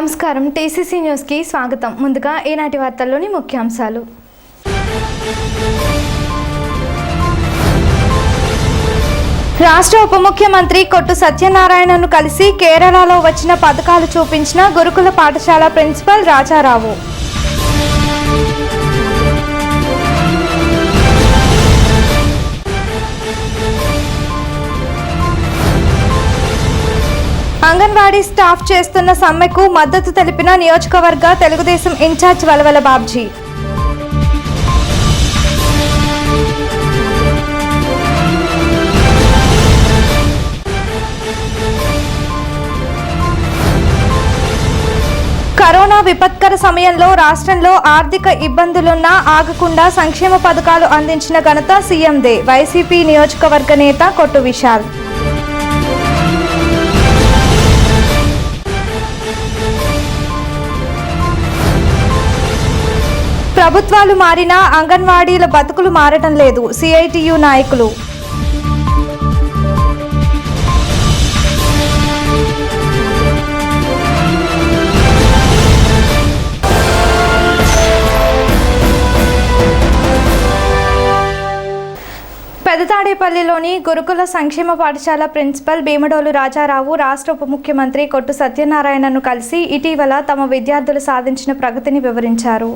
నమస్కారం TCC news కి స్వాగతం. ముందుగా ఈనాటి వార్తల్లోని ముఖ్యాంశాలు. రాష్ట్ర ఉప ముఖ్యమంత్రి కొట్టు సత్యనారాయణను కలిసి కేరళలో వచ్చిన పథకాలు చూపించిన గురుకుల పాఠశాల ప్రిన్సిపల్ రాజారావు. అంగన్వాడీ స్టాఫ్ చేస్తున్న సమ్మెకు మద్దతు తెలిపిన నియోజకవర్గ తెలుగుదేశం ఇన్ఛార్జ్ వలవల బాబ్జీ. కరోనా విపత్కర సమయంలో రాష్ట్రంలో ఆర్థిక ఇబ్బందులున్నా ఆగకుండా సంక్షేమ పథకాలు అందించిన ఘనత సీఎందే. వైసీపీ నియోజకవర్గ నేత కొట్టు విశాల్. ప్రభుత్వాలు మారినా అంగన్వాడీల బతుకులు మారటం లేదు. సిఐటియు నాయకులు. పెదతాడేపల్లిలోని గురుకుల సంక్షేమ పాఠశాల ప్రిన్సిపల్ భీమడోలు రాజారావు రాష్ట్ర ఉప ముఖ్యమంత్రి కొట్టు సత్యనారాయణను కలిసి ఇటీవల తమ విద్యార్థులు సాధించిన ప్రగతిని వివరించారు.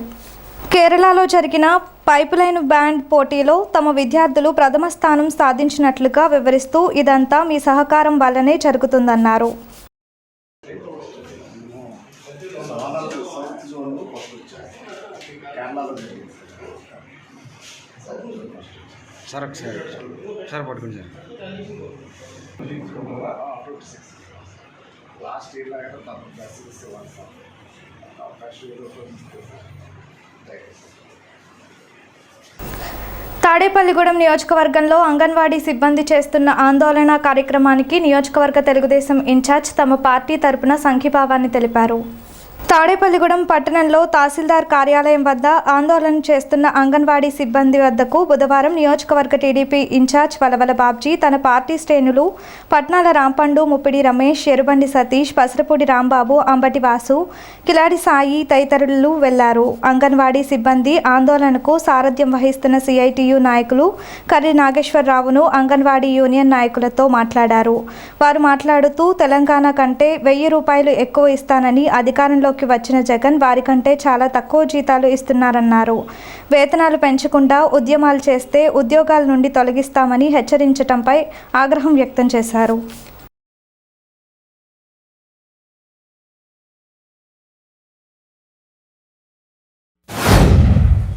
కేరళలో జరిగిన పైపులైన్ బ్యాండ్ పోటీలో తమ విద్యార్థులు ప్రథమ స్థానం సాధించినట్లుగా వివరిస్తూ ఇదంతా మీ సహకారం వల్లనే జరుగుతుందన్నారు. తాడేపల్లిగూడెం నియోజకవర్గంలో అంగన్వాడీ సిబ్బంది చేస్తున్న ఆందోళన కార్యక్రమానికి నియోజకవర్గ తెలుగుదేశం ఇన్ఛార్జ్ తమ పార్టీ తరపున సంఘీభావాన్ని తెలిపారు. తాడేపల్లిగూడెం పట్టణంలో తహసీల్దార్ కార్యాలయం వద్ద ఆందోళన చేస్తున్న అంగన్వాడీ సిబ్బంది వద్దకు బుధవారం నియోజకవర్గ టీడీపీ ఇన్ఛార్జ్ వలవల బాబ్జీ, తన పార్టీ శ్రేణులు పట్నాల రాంపండు, ముప్పిడి రమేష్, ఎరుబండి సతీష్, పసరపూడి రాంబాబు, అంబటి వాసు, కిలాడి సాయి తదితరులు వెళ్లారు. అంగన్వాడీ సిబ్బంది ఆందోళనకు సారథ్యం వహిస్తున్న సిఐటియు నాయకులు కర్రి నాగేశ్వరరావును అంగన్వాడీ యూనియన్ నాయకులతో మాట్లాడారు. వారు మాట్లాడుతూ తెలంగాణ కంటే 1000 రూపాయలు ఎక్కువ ఇస్తానని అధికారంలో వచ్చిన జగన్ వారికంటే చాలా తక్కువ జీతాలు ఇస్తున్నారన్నారు. వేతనాలు పెంచకుండా ఉద్యమాలు చేస్తే ఉద్యోగాల నుండి తొలగిస్తామని హెచ్చరించడంపై ఆగ్రహం వ్యక్తం చేశారు.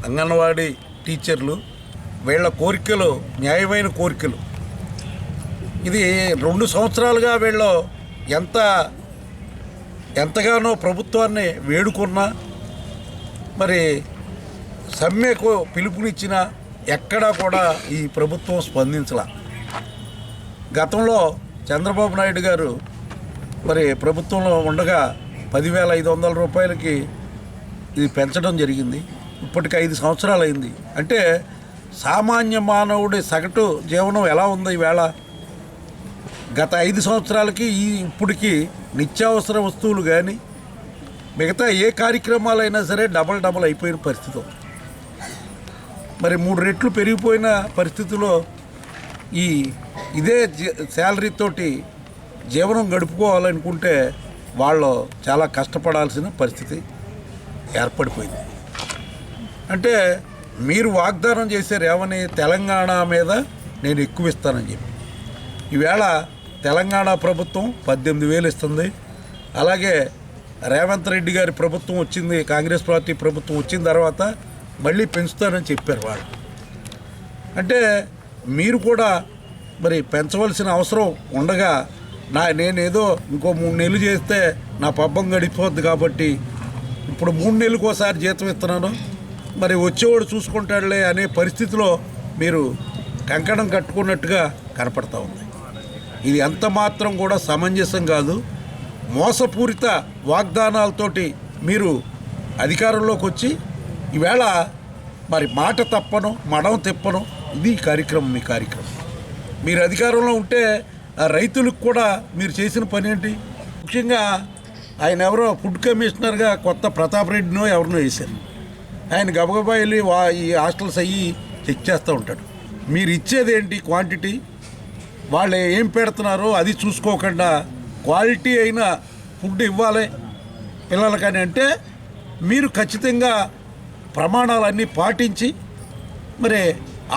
అంగన్వాడీ టీచర్లు వీళ్ళ కోరికలు న్యాయమైన కోరికలు. ఇది 2 సంవత్సరాలుగా వీళ్ళు ఎంతగానో ప్రభుత్వాన్ని వేడుకున్నా, మరి సమ్మెకు పిలుపునిచ్చిన ఎక్కడా కూడా ఈ ప్రభుత్వం స్పందించలా. గతంలో చంద్రబాబు నాయుడు గారు మరి ప్రభుత్వంలో ఉండగా 10,500 రూపాయలకి ఇది పెంచడం జరిగింది. ఇప్పటికి 5 సంవత్సరాలు అయింది. అంటే సామాన్య మానవుడి సగటు జీవనం ఎలా ఉంది ఈవేళ? గత 5 సంవత్సరాలకి ఇప్పటికి నిత్యావసర వస్తువులు కానీ మిగతా ఏ కార్యక్రమాలైనా సరే డబల్ అయిపోయిన పరిస్థితి. మరి 3 రెట్లు పెరిగిపోయిన పరిస్థితిలో ఇదే శాలరీతోటి జీవనం గడుపుకోవాలనుకుంటే వాళ్ళు చాలా కష్టపడాల్సిన పరిస్థితి ఏర్పడిపోయింది. అంటే మీరు వాగ్దానం చేశారు ఏమని? తెలంగాణ మీద నేను ఎక్కువ ఇస్తానని చెప్పి. ఈవేళ తెలంగాణ ప్రభుత్వం 18,000 ఇస్తుంది. అలాగే రేవంత్ రెడ్డి గారి ప్రభుత్వం వచ్చింది, కాంగ్రెస్ పార్టీ ప్రభుత్వం వచ్చిన తర్వాత మళ్ళీ పెంచుతారని చెప్పారు వాళ్ళు. అంటే మీరు కూడా మరి పెంచవలసిన అవసరం ఉండగా నేనేదో ఇంకో 3 నెలలు చేస్తే నా పబ్బం గడిపోద్ది కాబట్టి ఇప్పుడు 3 నెలలకు ఒకసారి జీతం ఇస్తున్నాను, మరి వచ్చేవాడు చూసుకుంటాడులే అనే పరిస్థితిలో మీరు కంకణం కట్టుకున్నట్టుగా కనపడతా ఉంది. ఇది ఎంత మాత్రం కూడా సమంజసం కాదు. మోసపూరిత వాగ్దానాలతోటి మీరు అధికారంలోకి వచ్చి ఈవేళ మరి మాట తప్పను, మడం తిప్పను. ఇది కార్యక్రమం. మీ కార్యక్రమం మీరు అధికారంలో ఉంటే రైతులకు కూడా మీరు చేసిన పని ఏంటి? ముఖ్యంగా ఆయన ఎవరో ఫుడ్ కమిషనర్గా కొత్త ప్రతాప్ రెడ్డినో ఎవరినో వేశారు. ఆయన గబగబా వెళ్ళి ఈ హాస్టల్స్ అయ్యి చెక్ చేస్తూ ఉంటాడు. మీరు ఇచ్చేది ఏంటి క్వాంటిటీ, వాళ్ళు ఏం పెడుతున్నారో అది చూసుకోకుండా క్వాలిటీ అయిన ఫుడ్ ఇవ్వాలి పిల్లలకని అంటే మీరు ఖచ్చితంగా ప్రమాణాలన్నీ పాటించి మరి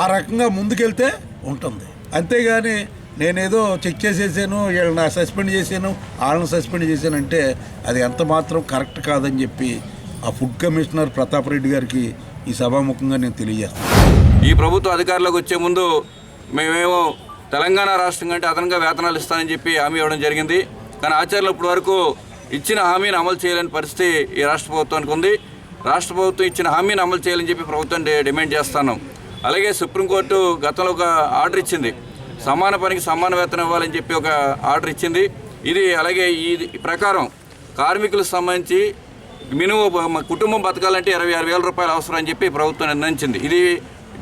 ఆ రకంగా ముందుకెళ్తే ఉంటుంది. అంతేగాని నేనేదో చెక్ చేసేసాను, వీళ్ళని సస్పెండ్ చేశాను, వాళ్ళని సస్పెండ్ చేశానంటే అది ఎంత మాత్రం కరెక్ట్ కాదని చెప్పి ఆ ఫుడ్ కమిషనర్ ప్రతాప్ రెడ్డి గారికి ఈ సభాముఖంగా నేను తెలియజేస్తాను. ఈ ప్రభుత్వ అధికారంలోకి వచ్చే ముందు మేమేమో తెలంగాణ రాష్ట్రం కంటే అదనంగా వేతనాలు ఇస్తానని చెప్పి హామీ ఇవ్వడం జరిగింది. కానీ ఆచార్యులు ఇప్పటి వరకు ఇచ్చిన హామీని అమలు చేయలేని పరిస్థితి ఈ రాష్ట్ర ప్రభుత్వానికి ఉంది. రాష్ట్ర ప్రభుత్వం ఇచ్చిన హామీని అమలు చేయాలని చెప్పి ప్రభుత్వం డిమాండ్ చేస్తున్నాం. అలాగే సుప్రీంకోర్టు గతంలో ఒక ఆర్డర్ ఇచ్చింది, సమాన పనికి సమాన వేతనం ఇవ్వాలని చెప్పి ఒక ఆర్డర్ ఇచ్చింది. ఇది అలాగే ఈ ప్రకారం కార్మికులకు సంబంధించి మినిమం కుటుంబం బతకాలంటే 26,000 రూపాయలు అవసరం అని చెప్పి ప్రభుత్వం నిర్ణయించింది. ఇది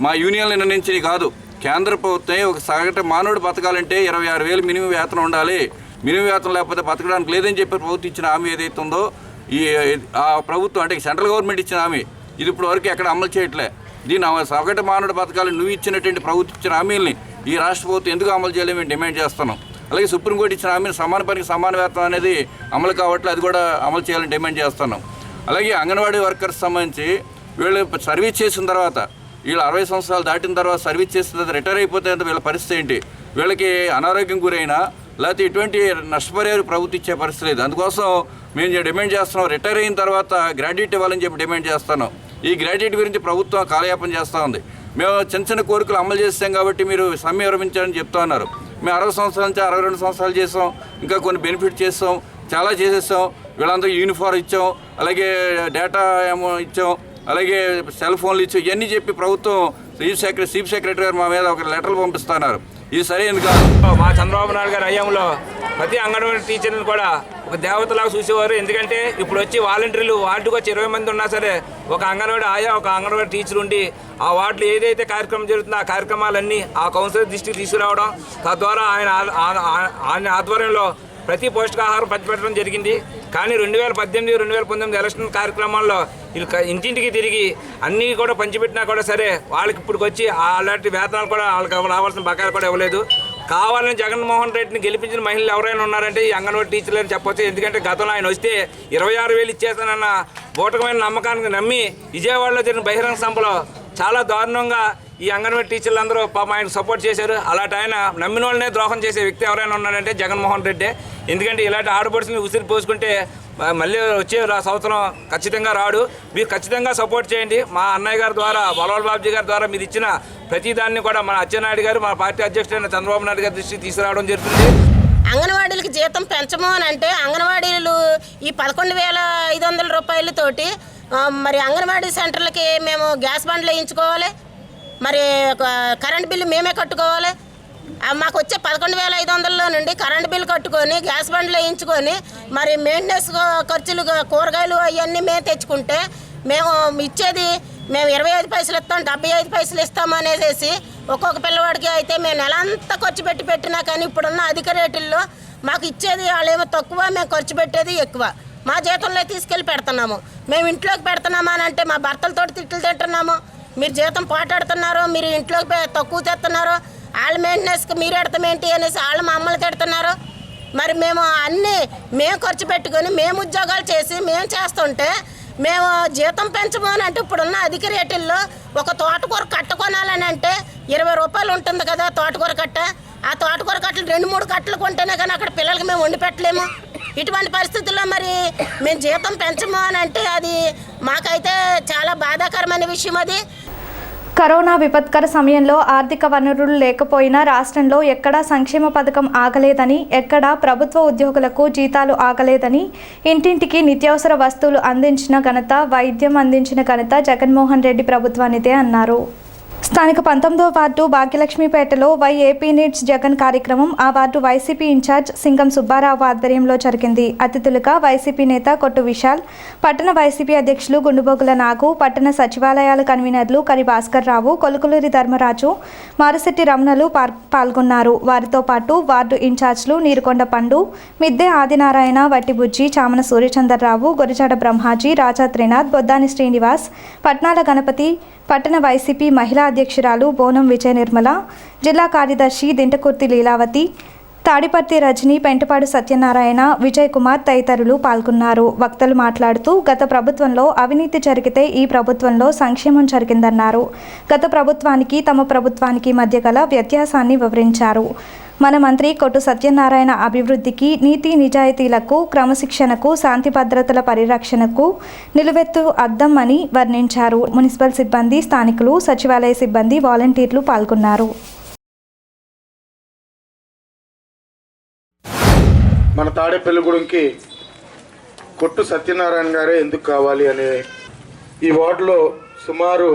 మా యూనియన్లు నిర్ణయించింది కాదు, కేంద్ర ప్రభుత్వం ఒక సగటు మానవుడు బతకాలంటే 26,000 మినిమం వేతనం ఉండాలి, మినిమం వేతనం లేకపోతే బతకడానికి లేదని చెప్పి ప్రభుత్వం ఇచ్చిన హామీ ఏదైతే ఉందో ఆ ప్రభుత్వం అంటే సెంట్రల్ గవర్నమెంట్ ఇచ్చిన హామీ ఇది ఇప్పుడు వరకు ఎక్కడ అమలు చేయట్లే. దీని సగటు మానవుడు బతకాలని నువ్వు ఇచ్చినటువంటి ప్రభుత్వం ఇచ్చిన హామీల్ని ఈ రాష్ట్ర ప్రభుత్వం ఎందుకు అమలు చేయాలని మేము డిమాండ్ చేస్తున్నాం. అలాగే సుప్రీంకోర్టు ఇచ్చిన హామీని సమాన పనికి సమాన వేతనం అనేది అమలు కావట్లేదు, అది కూడా అమలు చేయాలని డిమాండ్ చేస్తున్నాం. అలాగే అంగన్వాడీ వర్కర్స్ సంబంధించి వీళ్ళు సర్వీస్ చేసిన తర్వాత వీళ్ళు 60 సంవత్సరాలు దాటిన తర్వాత సర్వీస్ చేసిన తర్వాత రిటైర్ అయిపోతే వీళ్ళ పరిస్థితి ఏంటి, వీళ్ళకి అనారోగ్యం గురైనా లేకపోతే ఇటువంటి నష్టపరిహారం ప్రభుత్వం ఇచ్చే పరిస్థితి లేదు. అందుకోసం మేము డిమాండ్ చేస్తున్నాం, రిటైర్ అయిన తర్వాత గ్రాడ్యుయేట్ ఇవ్వాలని చెప్పి డిమాండ్ చేస్తున్నాం. ఈ గ్రాడ్యుయేట్ గురించి ప్రభుత్వం కాలయాపన చేస్తూ ఉంది. మేము చిన్న చిన్న కోరికలు అమలు చేస్తాం కాబట్టి మీరు సమ్మె విరమించాలని చెప్తా ఉన్నారు. మేము 60 సంవత్సరాల నుంచి 62 సంవత్సరాలు చేసాం, ఇంకా కొన్ని బెనిఫిట్ చేస్తాం, చాలా చేసేస్తాం. వీళ్ళందరూ యూనిఫామ్ ఇచ్చాం, అలాగే డేటా ఏమో ఇచ్చాం, అలాగే సెల్ ఫోన్లు ఇచ్చాం. ఇవన్నీ చెప్పి ప్రభుత్వం చీఫ్ సెక్రటరీ గారు మా మీద ఒక లెటర్లు పంపిస్తున్నారు. ఇది సరైనది కాదు. మా చంద్రబాబు నాయుడు గారి హయాంలో ప్రతి అంగన్వాడీ టీచర్ని కూడా ఒక దేవతలాగా చూసేవారు. ఎందుకంటే ఇప్పుడు వచ్చి వాలంటీర్లు వార్డుకు వచ్చి 20 మంది ఉన్నా సరే ఒక అంగన్వాడీ ఆయా ఒక అంగన్వాడీ టీచర్ ఉండి ఆ వార్డులో ఏదైతే కార్యక్రమం జరుగుతుందో ఆ కార్యక్రమాలన్నీ ఆ కౌన్సిలర్ దృష్టికి తీసుకురావడం, తద్వారా ఆయన ఆధ్వర్యంలో ప్రతి పౌష్టికాహారం పంచిపెట్టడం జరిగింది. కానీ 2018, 2019 ఎలక్షన్ కార్యక్రమాల్లో వీళ్ళు ఇంటింటికి తిరిగి అన్నీ కూడా పంచిపెట్టినా కూడా సరే వాళ్ళకి ఇప్పుడు వచ్చి అలాంటి వేతనాలు కూడా వాళ్ళకి రావాల్సిన బకాయిలు కూడా ఇవ్వలేదు. కావాలని జగన్మోహన్ రెడ్డిని గెలిపించిన మహిళలు ఎవరైనా ఉన్నారంటే ఈ అంగన్వాడీ టీచర్లు అని చెప్పొచ్చు. ఎందుకంటే గతంలో ఆయన వస్తే 26,000 ఇచ్చేస్తానన్న బూటకమైన నమ్మకానికి నమ్మి విజయవాడలో జరిగిన బహిరంగ సభలో చాలా దారుణంగా ఈ అంగన్వాడీ టీచర్లు అందరూ పాపం ఆయనకు సపోర్ట్ చేశారు. అలాంటి ఆయన నమ్మిన వాళ్ళనే ద్రోహం చేసే వ్యక్తి ఎవరైనా ఉన్నారంటే జగన్మోహన్ రెడ్డి. ఎందుకంటే ఇలాంటి ఆడపడుచుని ఉసిరి పోసుకుంటే మళ్ళీ వచ్చే సంవత్సరం ఖచ్చితంగా రాడు. మీరు ఖచ్చితంగా సపోర్ట్ చేయండి. మా అన్నయ్య గారి ద్వారా, బలవల్ బాబుజీ గారి ద్వారా మీరు ఇచ్చిన ప్రతిదాన్ని కూడా మన అచ్చెన్నాయుడు గారు, మా పార్టీ అధ్యక్షుడైన చంద్రబాబు నాయుడు గారి దృష్టికి తీసుకురావడం జరుగుతుంది. అంగన్వాడీలకి జీతం పెంచము అని అంటే అంగన్వాడీలు ఈ 11,500 రూపాయలతోటి మరి అంగన్వాడీ సెంటర్లకి మేము గ్యాస్ బండ్లు వేయించుకోవాలి, మరి కరెంట్ బిల్లు మేమే కట్టుకోవాలి. మాకు వచ్చే 11,500లో నుండి కరెంట్ బిల్లు కట్టుకొని గ్యాస్ బండ్లు వేయించుకొని మరి మెయింటెనెన్స్ ఖర్చులు కూరగాయలు అవన్నీ మేము తెచ్చుకుంటే మేము ఇచ్చేది మేము 25 పైసలు ఇస్తాం, 75 పైసలు ఇస్తాం అనేసి ఒక్కొక్క పిల్లవాడికి అయితే మేము నెలంతా ఖర్చు పెట్టినా కానీ ఇప్పుడున్న అధిక రేటుల్లో మాకు ఇచ్చేది వాళ్ళేమో తక్కువ, మేము ఖర్చు పెట్టేది ఎక్కువ. మా జీతంలో తీసుకెళ్ళి పెడుతున్నాము, మేము ఇంట్లోకి పెడుతున్నామా అని అంటే మా భర్తలతో తిట్లు తింటున్నాము. మీరు జీతం పోటాడుతున్నారు, మీరు ఇంట్లోకి తక్కువ తెస్తున్నారు, వాళ్ళ మెయింటెనెన్స్కి మీరు ఎడతామేంటి అనేసి వాళ్ళు మమ్మల్ని తిడుతున్నారు. మరి మేము అన్నీ మేము ఖర్చు పెట్టుకొని మేము ఉద్యోగాలు చేసి మేము చేస్తుంటే మేము జీతం పెంచమని అంటే ఇప్పుడున్న అధిక రేటుల్లో ఒక తోటకూర కట్ట కొనాలని అంటే 20 రూపాయలు ఉంటుంది కదా తోటకూర కట్ట. ఆ తోటకూర కట్టలు 2-3 కట్టలు కొంటేనే కానీ అక్కడ పిల్లలకి మేము వండి పెట్టలేము. ఇటువంటి పరిస్థితుల్లో మరి మేము జీతం పెంచము అని అంటే అది మాకైతే చాలా బాధాకరమైన విషయం. అది కరోనా విపత్కర సమయంలో ఆర్థిక వనరులు లేకపోయినా రాష్ట్రంలో ఎక్కడా సంక్షేమ పథకం ఆగలేదని, ఎక్కడా ప్రభుత్వ ఉద్యోగులకు జీతాలు ఆగలేదని, ఇంటింటికి నిత్యావసర వస్తువులు అందించిన ఘనత, వైద్యం అందించిన ఘనత జగన్మోహన్ రెడ్డి ప్రభుత్వానిదే అన్నారు. స్థానిక 19వ వార్డు భాగ్యలక్ష్మీపేటలో ఏపీ నీడ్స్ జగన్ కార్యక్రమం ఆ వార్డు వైసీపీ ఇన్ఛార్జ్ సింగం సుబ్బారావు ఆధ్వర్యంలో జరిగింది. అతిథులుగా వైసీపీ నేత కొట్టు విశాల్, పట్టణ వైసీపీ అధ్యక్షులు గుండుబోగుల నాగు, పట్టణ సచివాలయాల కన్వీనర్లు కరి భాస్కర్ రావు, కొలుకులూరి ధర్మరాజు, మారుశెట్టి రమణలు పాల్గొన్నారు. వారితో పాటు వార్డు ఇన్ఛార్జ్లు నీరుకొండ పండు, మిద్దె ఆదినారాయణ, వట్టిబుజ్జి, చామన సూర్యచంద్రరావు, గొరిజాడ బ్రహ్మాజీ, రాజా త్రినాథ్, బొద్దాని శ్రీనివాస్, పట్నాల గణపతి, పట్టణ వైసీపీ మహిళా అధ్యక్షురాలు బోనం విజయ నిర్మల, జిల్లా కార్యదర్శి దింటకుర్తి లీలావతి, తాడిపర్తి రజని, పెంటపాడు సత్యనారాయణ, విజయ్ కుమార్ తదితరులు పాల్గొన్నారు. వక్తలు మాట్లాడుతూ గత ప్రభుత్వంలో అవినీతి జరిగితే ఈ ప్రభుత్వంలో సంక్షేమం జరిగిందన్నారు. గత ప్రభుత్వానికి తమ ప్రభుత్వానికి మధ్య గల వ్యత్యాసాన్ని వివరించారు. మన మంత్రి కొట్టు సత్యనారాయణ అభివృద్ధికి, నీతి నిజాయితీలకు, క్రమశిక్షణకు, శాంతి భద్రతల పరిరక్షణకు నిలువెత్తు అద్దం అని వర్ణించారు. మున్సిపల్ సిబ్బంది, స్థానికులు, సచివాలయ సిబ్బంది, వాలంటీర్లు పాల్గొన్నారు. మన తాడేపల్లిగూడెంకి కొట్టు సత్యనారాయణ గారే ఎందుకు కావాలి అనే ఈ వార్డులో సుమారు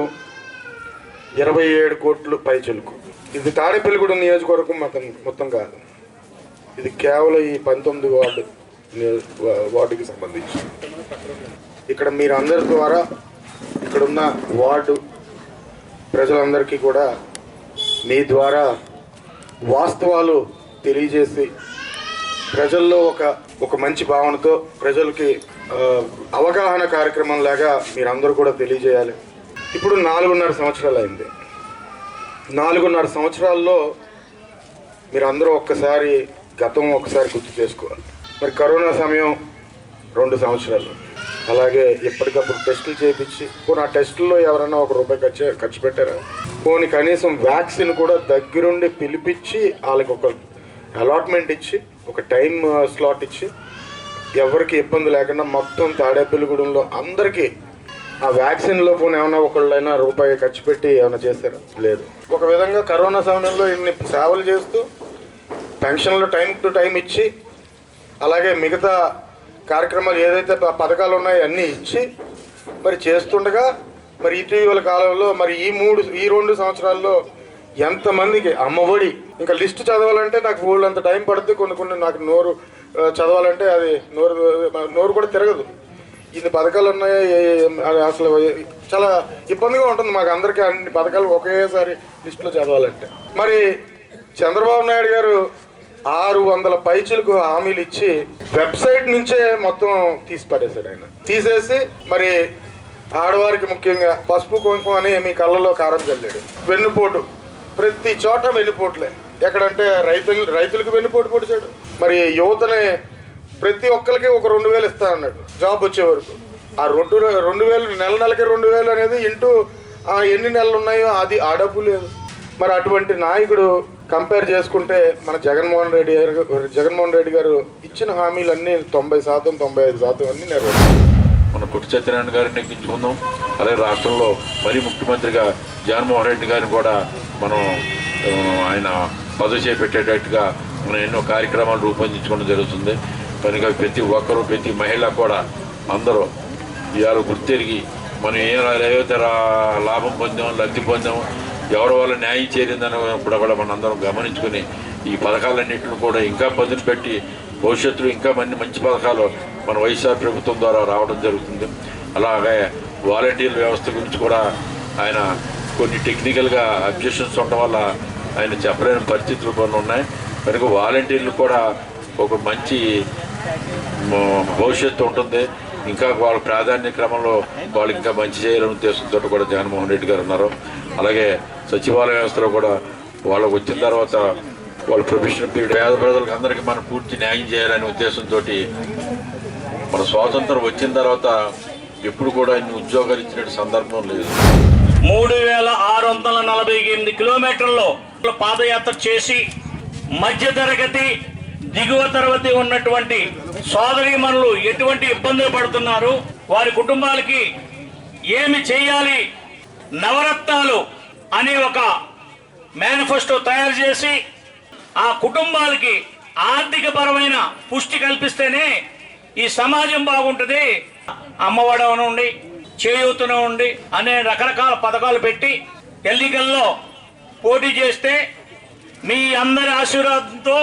27 కోట్లు పైచిలుకు. ఇది తాడేపల్లిగూడెం నియోజకవర్గం మొత్తం కాదు, ఇది కేవలం ఈ 19 వార్డుకి సంబంధించి. ఇక్కడ మీరు అందరి ద్వారా ఇక్కడున్న వార్డు ప్రజలందరికీ కూడా మీ ద్వారా వాస్తవాలు తెలియజేసి ప్రజల్లో ఒక మంచి భావనతో ప్రజలకి అవగాహన కార్యక్రమం లాగా మీరందరూ కూడా తెలియజేయాలి. ఇప్పుడు 4.5 సంవత్సరాలు అయింది. 4.5 సంవత్సరాల్లో మీరందరూ ఒక్కసారి గతం ఒకసారి గుర్తు చేసుకోవాలి. మరి కరోనా సమయం 2 సంవత్సరాలు, అలాగే ఎప్పటికప్పుడు టెస్టులు చేయించి పోనీ ఆ టెస్టుల్లో ఎవరైనా ₹1 ఖర్చు పెట్టారా? పోనీ కనీసం వ్యాక్సిన్ కూడా దగ్గరుండి పిలిపించి వాళ్ళకి ఒక అలాట్మెంట్ ఇచ్చి ఒక టైం స్లాట్ ఇచ్చి ఎవరికి ఇబ్బంది లేకుండా మొత్తం తాడేపల్లిగూడెంలో అందరికీ ఆ వ్యాక్సిన్లో పోనీ ఏమైనా ఒకళ్ళైనా ₹1 ఖర్చు పెట్టి ఏమైనా చేస్తారా? లేదు. ఒక విధంగా కరోనా సమయంలో ఇన్ని సేవలు చేస్తూ పెన్షన్లు టైం టు టైం ఇచ్చి, అలాగే మిగతా కార్యక్రమాలు ఏదైతే పథకాలు ఉన్నాయో అన్నీ ఇచ్చి మరి చేస్తుండగా మరి ఇటీవల కాలంలో మరి ఈ 2 సంవత్సరాల్లో ఎంతమందికి అమ్మఒడి, ఇంకా లిస్టు చదవాలంటే నాకు ఊళ్ళంత టైం పడుతుంది. కొన్ని నాకు నోరు చదవాలంటే అది నోరు కూడా తిరగదు. ఇన్ని పథకాలు ఉన్నాయి, అసలు చాలా ఇబ్బందిగా ఉంటుంది మాకు అందరికీ అన్ని పథకాలు ఒకేసారి లిస్టులో చదవాలంటే. మరి చంద్రబాబు నాయుడు గారు 600 పైచీలకు హామీలు ఇచ్చి వెబ్సైట్ నుంచే మొత్తం తీసి పడేశాడు. ఆయన తీసేసి మరి ఆడవారికి ముఖ్యంగా పసుపు కుంకుమ అని మీ కళ్ళలో కారం చల్లాడు. వెన్నుపోటు, ప్రతి చోట వెన్నుపోట్లే. ఎక్కడంటే రైతులకు వెన్నుపోటు పొడిచాడు. మరి యువతని ప్రతి ఒక్కరికి ఒక 2,000 ఇస్తా అన్నాడు జాబ్ వచ్చే వరకు. ఆ 2,000 నెలకి 2,000 అనేది ఇంటూ ఎన్ని నెలలు ఉన్నాయో అది ఆ డబ్బు లేదు. మరి అటువంటి నాయకుడు కంపేర్ చేసుకుంటే మన జగన్మోహన్ రెడ్డి గారు ఇచ్చిన హామీలన్నీ 90%, 95% అన్నీ నెరవేర్చారు. మన కొట్టు సత్యనారాయణ గారిని ఎక్కించుకుందాం. అలాగే రాష్ట్రంలో మరీ ముఖ్యమంత్రిగా జగన్మోహన్ రెడ్డి గారిని కూడా మనం ఆయన పదవి చేపట్టేటట్టుగా మనం ఎన్నో కార్యక్రమాలు రూపొందించుకోవడం జరుగుతుంది. కనుక ప్రతి ఒక్కరూ, ప్రతి మహిళ కూడా అందరూ ఇవాళ గుర్తెరిగి మనం ఏదైతే లాభం పొందాం, లబ్ధి పొందాం, ఎవరి వల్ల న్యాయం చేరిందని కూడా మనం అందరం గమనించుకుని ఈ పథకాలన్నింటిని కూడా ఇంకా పదును పెట్టి భవిష్యత్తులో ఇంకా మంచి పథకాలు మన వైఎస్ఆర్ ప్రభుత్వం ద్వారా రావడం జరుగుతుంది. అలాగే వాలంటీర్ల వ్యవస్థ గురించి కూడా ఆయన కొన్ని టెక్నికల్గా అబ్జెక్షన్స్ ఉండడం వల్ల ఆయన చెప్పలేని పరిస్థితులు కొన్ని ఉన్నాయి. కనుక వాలంటీర్లు కూడా ఒక మంచి భవిష్యత్తు ఉంటుంది. ఇంకా వాళ్ళ ప్రాధాన్య క్రమంలో వాళ్ళు ఇంకా మంచి చేయాలనే ఉద్దేశంతో కూడా జగన్మోహన్ రెడ్డి గారు ఉన్నారు. అలాగే సచివాలయ వ్యవస్థలో కూడా వాళ్ళకు వచ్చిన తర్వాత వాళ్ళ ప్రొఫెషనల్ పీరియడ్ పేద ప్రజలకు అందరికీ మనం పూర్తి న్యాయం చేయాలనే ఉద్దేశంతో మన స్వాతంత్రం వచ్చిన తర్వాత ఎప్పుడు కూడా ఇన్ని ఉద్యోగాలు ఇచ్చిన సందర్భం లేదు. 3,648 కిలోమీటర్లు పాదయాత్ర చేసి మధ్యతరగతి, దిగువ తరగతి ఉన్నటువంటి సోదరీమణులు ఎటువంటి ఇబ్బందులు పడుతున్నారు, వారి కుటుంబాలకి ఏమి చేయాలి, నవరత్నాలు అనే ఒక మేనిఫెస్టో తయారు చేసి ఆ కుటుంబాలకి ఆర్థిక పరమైన పుష్టి కల్పిస్తేనే ఈ సమాజం బాగుంటుంది. అమ్మఒడి నుండి, చేయూతను ఉండి అనే రకరకాల పథకాలు పెట్టి ఎన్నికల్లో పోటీ చేస్తే మీ అందరి ఆశీర్వాదంతో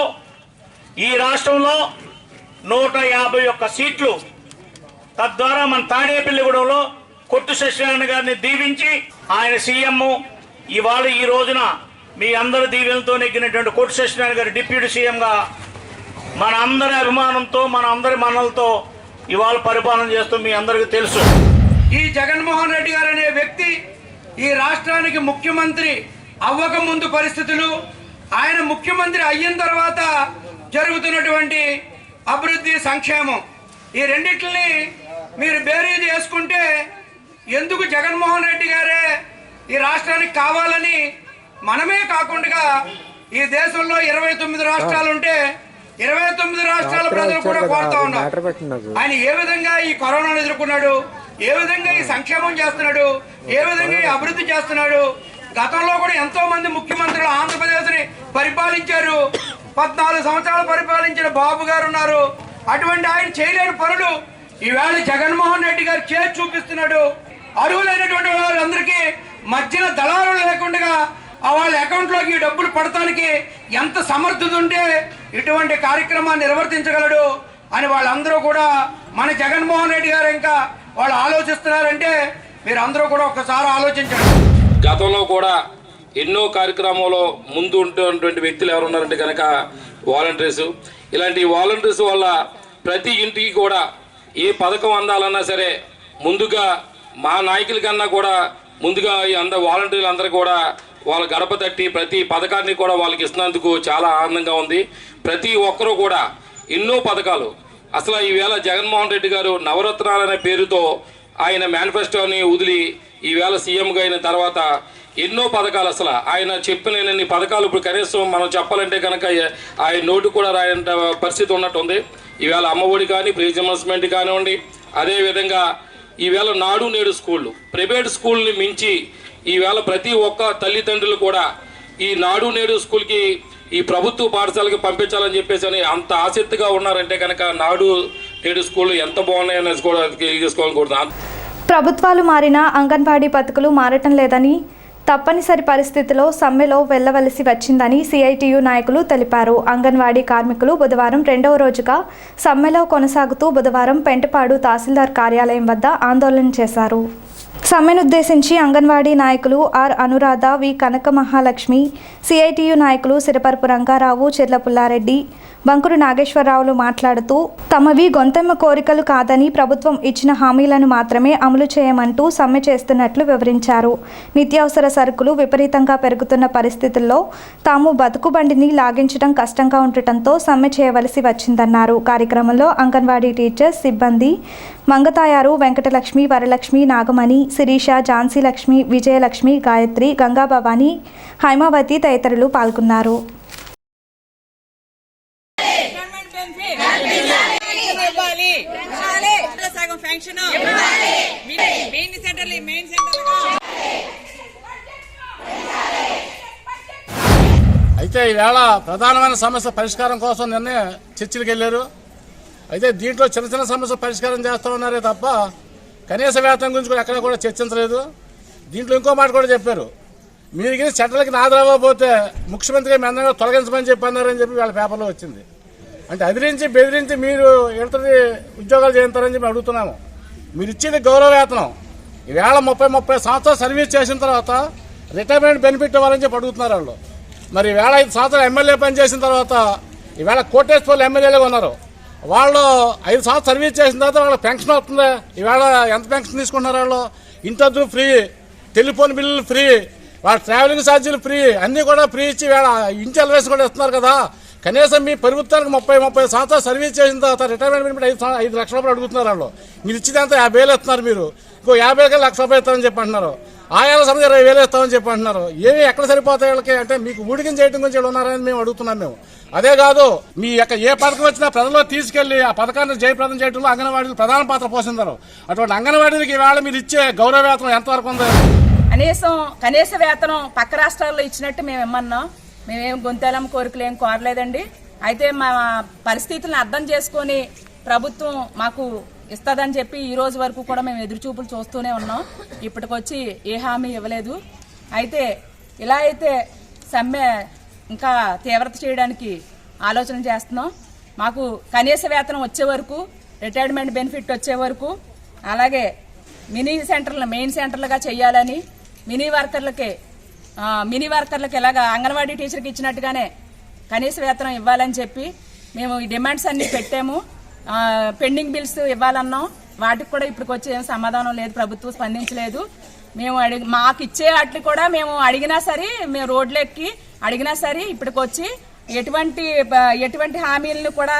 ఈ రాష్ట్రంలో 151 సీట్లు, తద్వారా మన తాడేపల్లిగూడెంలో కొట్టు సత్యనారాయణ గారిని దీవించి ఆయన సీఎం, ఇవాళ ఈ రోజున మీ అందరి దీవెనలతో నెగ్గినటువంటి కొట్టు సత్యనారాయణ గారు డిప్యూటీ సీఎంగా మన అందరి అభిమానంతో, మన అందరి మనలతో ఇవాళ పరిపాలన చేస్తూ మీ అందరికీ తెలుసు. ఈ జగన్మోహన్ రెడ్డి గారు అనే వ్యక్తి ఈ రాష్ట్రానికి ముఖ్యమంత్రి అవ్వక ముందు పరిస్థితులు, ఆయన ముఖ్యమంత్రి అయిన తర్వాత జరుగుతున్నటువంటి అభివృద్ధి, సంక్షేమం, ఈ రెండిట్లని మీరు బేరీజ్ చేసుకుంటే ఎందుకు జగన్మోహన్ రెడ్డి గారే ఈ రాష్ట్రానికి కావాలని మనమే కాకుండా ఈ దేశంలో 29 రాష్ట్రాలు ఉంటే 29 రాష్ట్రాల ప్రజలు కూడా కోరుతా ఉన్నారు. ఆయన ఏ విధంగా ఈ కరోనాను ఎదుర్కొన్నాడు, ఏ విధంగా ఈ సంక్షేమం చేస్తున్నాడు, ఏ విధంగా ఈ అభివృద్ధి చేస్తున్నాడు. గతంలో కూడా ఎంతో మంది ముఖ్యమంత్రులు ఆంధ్రప్రదేశ్ ని పరిపాలించారు. 14 సంవత్సరాలు పరిపాలించిన బాబు గారు ఉన్నారు. అటువంటి ఆయన చేయలేని పనులు ఈవేళ జగన్మోహన్ రెడ్డి గారు చేసి చూపిస్తున్నాడు. అర్హులైనటువంటి వాళ్ళందరికీ మధ్యన దళారులు లేకుండా వాళ్ళ అకౌంట్ లోకి ఈ డబ్బులు పడటానికి ఎంత సమర్థత ఉంటే ఇటువంటి కార్యక్రమాన్ని నిర్వర్తించగలడు అని వాళ్ళందరూ కూడా మన జగన్మోహన్ రెడ్డి గారు ఇంకా వాళ్ళు ఆలోచిస్తున్నారంటే మీరు అందరూ కూడా ఒకసారి ఆలోచించండి. గతంలో కూడా ఎన్నో కార్యక్రమాల్లో ముందు ఉంటున్నటువంటి వ్యక్తులు ఎవరున్నారంటే కనుక వాలంటీర్స్. ఇలాంటి వాలంటీర్స్ వల్ల ప్రతి ఇంటికి కూడా ఏ పథకం అందాలన్నా సరే ముందుగా మా నాయకుల కన్నా కూడా ముందుగా వాలంటీర్లు అందరూ కూడా వాళ్ళ గడప తట్టి ప్రతి పథకాన్ని కూడా వాళ్ళకి ఇస్తున్నందుకు చాలా ఆనందంగా ఉంది. ప్రతి ఒక్కరూ కూడా ఎన్నో పథకాలు, అసలు ఈవేళ జగన్మోహన్ రెడ్డి గారు నవరత్నాలనే పేరుతో ఆయన మేనిఫెస్టోని వదిలి ఈవేళ సీఎంగా అయిన తర్వాత ఎన్నో పథకాలు, అసలు ఆయన చెప్పినన్ని పథకాలు ఇప్పుడు కనీసం మనం చెప్పాలంటే కనుక ఆయన నోటు కూడా రాయంత పరిస్థితి ఉన్నట్టుంది. ఈవేళ అమ్మఒడి కానీ, ప్రీజమస్మెంట్ కానివ్వండి, అదేవిధంగా ఈవేళ నాడు నేడు స్కూళ్ళు, ప్రైవేట్ స్కూల్ని మించి ఈవేళ ప్రతి ఒక్క తల్లిదండ్రులు కూడా ఈ నాడు నేడు స్కూల్కి, ఈ ప్రభుత్వ పాఠశాలకి పంపించాలని చెప్పేసి అని అంత ఆసక్తిగా ఉన్నారంటే కనుక నాడు నేడు స్కూళ్ళు ఎంత బాగున్నాయనేసి కూడా తీసుకోవాలని కోరుతున్నాను. ప్రభుత్వాలు మారినా అంగన్వాడీ బతుకులు మారటం లేదని, తప్పనిసరి పరిస్థితిలో సమ్మెలో వెళ్లవలసి వచ్చిందని సిఐటియు నాయకులు తెలిపారు. అంగన్వాడీ కార్మికులు బుధవారం 2వ రోజుగా సమ్మెలో కొనసాగుతూ బుధవారం పెంటపాడు తహసీల్దార్ కార్యాలయం వద్ద ఆందోళన చేశారు. సమ్మెనుద్దేశించి అంగన్వాడీ నాయకులు R Anuradha, V Kanaka Mahalakshmi, CITU నాయకులు సిరపరపు రంగారావు, చెర్ల పుల్లారెడ్డి, బంకురు నాగేశ్వరరావులు మాట్లాడుతూ తమవి గొంతెమ్మ కోరికలు కాదని ప్రభుత్వం ఇచ్చిన హామీలను మాత్రమే అమలు చేయమంటూ సమ్మె చేస్తున్నట్లు వివరించారు. నిత్యావసర సరుకులు విపరీతంగా పెరుగుతున్న పరిస్థితుల్లో తాము బతుకుబండిని లాగించడం కష్టంగా ఉండటంతో సమ్మె చేయవలసి వచ్చిందన్నారు. కార్యక్రమంలో అంగన్వాడీ టీచర్స్, సిబ్బంది, మంగతాయారు, వెంకటలక్ష్మి, వరలక్ష్మి, నాగమణి, శిరీష, ఝాన్సీ లక్ష్మి, విజయలక్ష్మి, గాయత్రి, గంగా భవాని, హైమావతి తదితరులు పాల్గొన్నారు. అయితే ఈవేళ ప్రధానమైన సమస్య పరిష్కారం కోసం నిన్నే చర్చలకు వెళ్ళారు. అయితే దీంట్లో చిన్న చిన్న సమస్య పరిష్కారం చేస్తూ ఉన్నారే తప్ప కనీస వేతనం గురించి కూడా ఎక్కడ కూడా చర్చించలేదు. దీంట్లో ఇంకో మాట కూడా చెప్పారు, మీరు చట్టాలకి నాదరవ్వకపోతే ముఖ్యమంత్రి మెందంగా తొలగించమని చెప్పన్నారని చెప్పి వాళ్ళ పేపర్లో వచ్చింది. అంటే అదిరించి బెదిరించి మీరు ఇతరుది ఉద్యోగాలు చేస్తారని చెప్పి అడుగుతున్నాము. మీరు ఇచ్చేది గౌరవ వేతనం. ఈవేళ 30 సంవత్సరాలు సర్వీస్ చేసిన తర్వాత రిటైర్మెంట్ బెనిఫిట్ ఇవ్వాలని చెప్పి అడుగుతున్నారు వాళ్ళు. మరి ఈవేళ 5 సంవత్సరాలు ఎమ్మెల్యే పని చేసిన తర్వాత ఈవేళ కోటేశ్వర్లు ఎమ్మెల్యేలుగా ఉన్నారు. వాళ్ళు 5 సంవత్సరాలు సర్వీస్ చేసిన తర్వాత వాళ్ళకి పెన్షన్ వస్తుంది. ఈవేళ ఎంత పెన్షన్ తీసుకుంటున్నారు వాళ్ళు? ఇంటద్దులు ఫ్రీ, టెలిఫోన్ బిల్లులు ఫ్రీ, వాళ్ళ ట్రావెలింగ్ ఛార్జీలు ఫ్రీ, అన్నీ కూడా ఫ్రీ ఇచ్చి ఈవేళ ఇంటి ఎలవేషన్ కూడా ఇస్తున్నారు కదా. కనీసం మీ ప్రభుత్వానికి 30 సంవత్సరాలు సర్వీస్ చేసిన తర్వాత రిటైర్మెంట్ బెనిఫిట్ 5 లక్షల రూపాయలు అడుగుతున్నారు వాళ్ళు. మీరు ఇచ్చేదంతా 50,000 ఇస్తున్నారు. మీరు ఇంకో 50,000 1,00,000 రూపాయలు ఇస్తారని చెప్పి అంటున్నారు. ఆయాల సమయం 20,000 ఇస్తామని చెప్పి అంటున్నారు. ఏమి ఎక్కడ సరిపోతాయి వీళ్ళకి? అంటే మీకు ఊడికిన చేయడం గురించి ఉన్నారని మేము అడుగుతున్నాం. మేము అదే కాదు, మీ యొక్క ఏ పథకం వచ్చినా ప్రజల్లో తీసుకెళ్లి ఆ పథకాన్ని జయప్రదం చేయడంలో అంగన్వాడీలు ప్రధాన పాత్ర పోషిస్తారు. అటువంటి అంగన్వాడీలకి ఈవేళ మీరు ఇచ్చే గౌరవ వేతనం ఎంతవరకు ఉంది? కనీస వేతనం పక్క రాష్ట్రాల్లో ఇచ్చినట్టు మేము ఇమ్మన్నాం. మేమేం గొంతెలమ్మ కోరికలు ఏం కోరలేదండి. అయితే మా పరిస్థితులను అర్థం చేసుకొని ప్రభుత్వం మాకు ఇస్తుందని చెప్పి ఈ రోజు వరకు కూడా మేము ఎదురుచూపులు చూస్తూనే ఉన్నాం. ఇప్పటికొచ్చి ఏ హామీ ఇవ్వలేదు. అయితే ఇలా అయితే సమ్మె ఇంకా తీవ్రత చేయడానికి ఆలోచన చేస్తున్నాం. మాకు కనీస వేతనం వచ్చే వరకు, రిటైర్మెంట్ బెనిఫిట్ వచ్చే వరకు, అలాగే మినీ సెంటర్లు మెయిన్ సెంటర్లుగా చేయాలని, మినీ వర్కర్లకి ఇలాగా అంగన్వాడీ టీచర్కి ఇచ్చినట్టుగానే కనీస వేతనం ఇవ్వాలని చెప్పి మేము ఈ డిమాండ్స్ అన్ని పెట్టాము. పెండింగ్ బిల్స్ ఇవ్వాలన్నాం, వాటికి కూడా ఇప్పటికొచ్చి ఏం సమాధానం లేదు, ప్రభుత్వం స్పందించలేదు. మేము మాకు ఇచ్చే వాటిని కూడా మేము అడిగినా సరే, మేము రోడ్లు ఎక్కి అడిగినా సరే ఇప్పటికొచ్చి ఎటువంటి హామీలను కూడా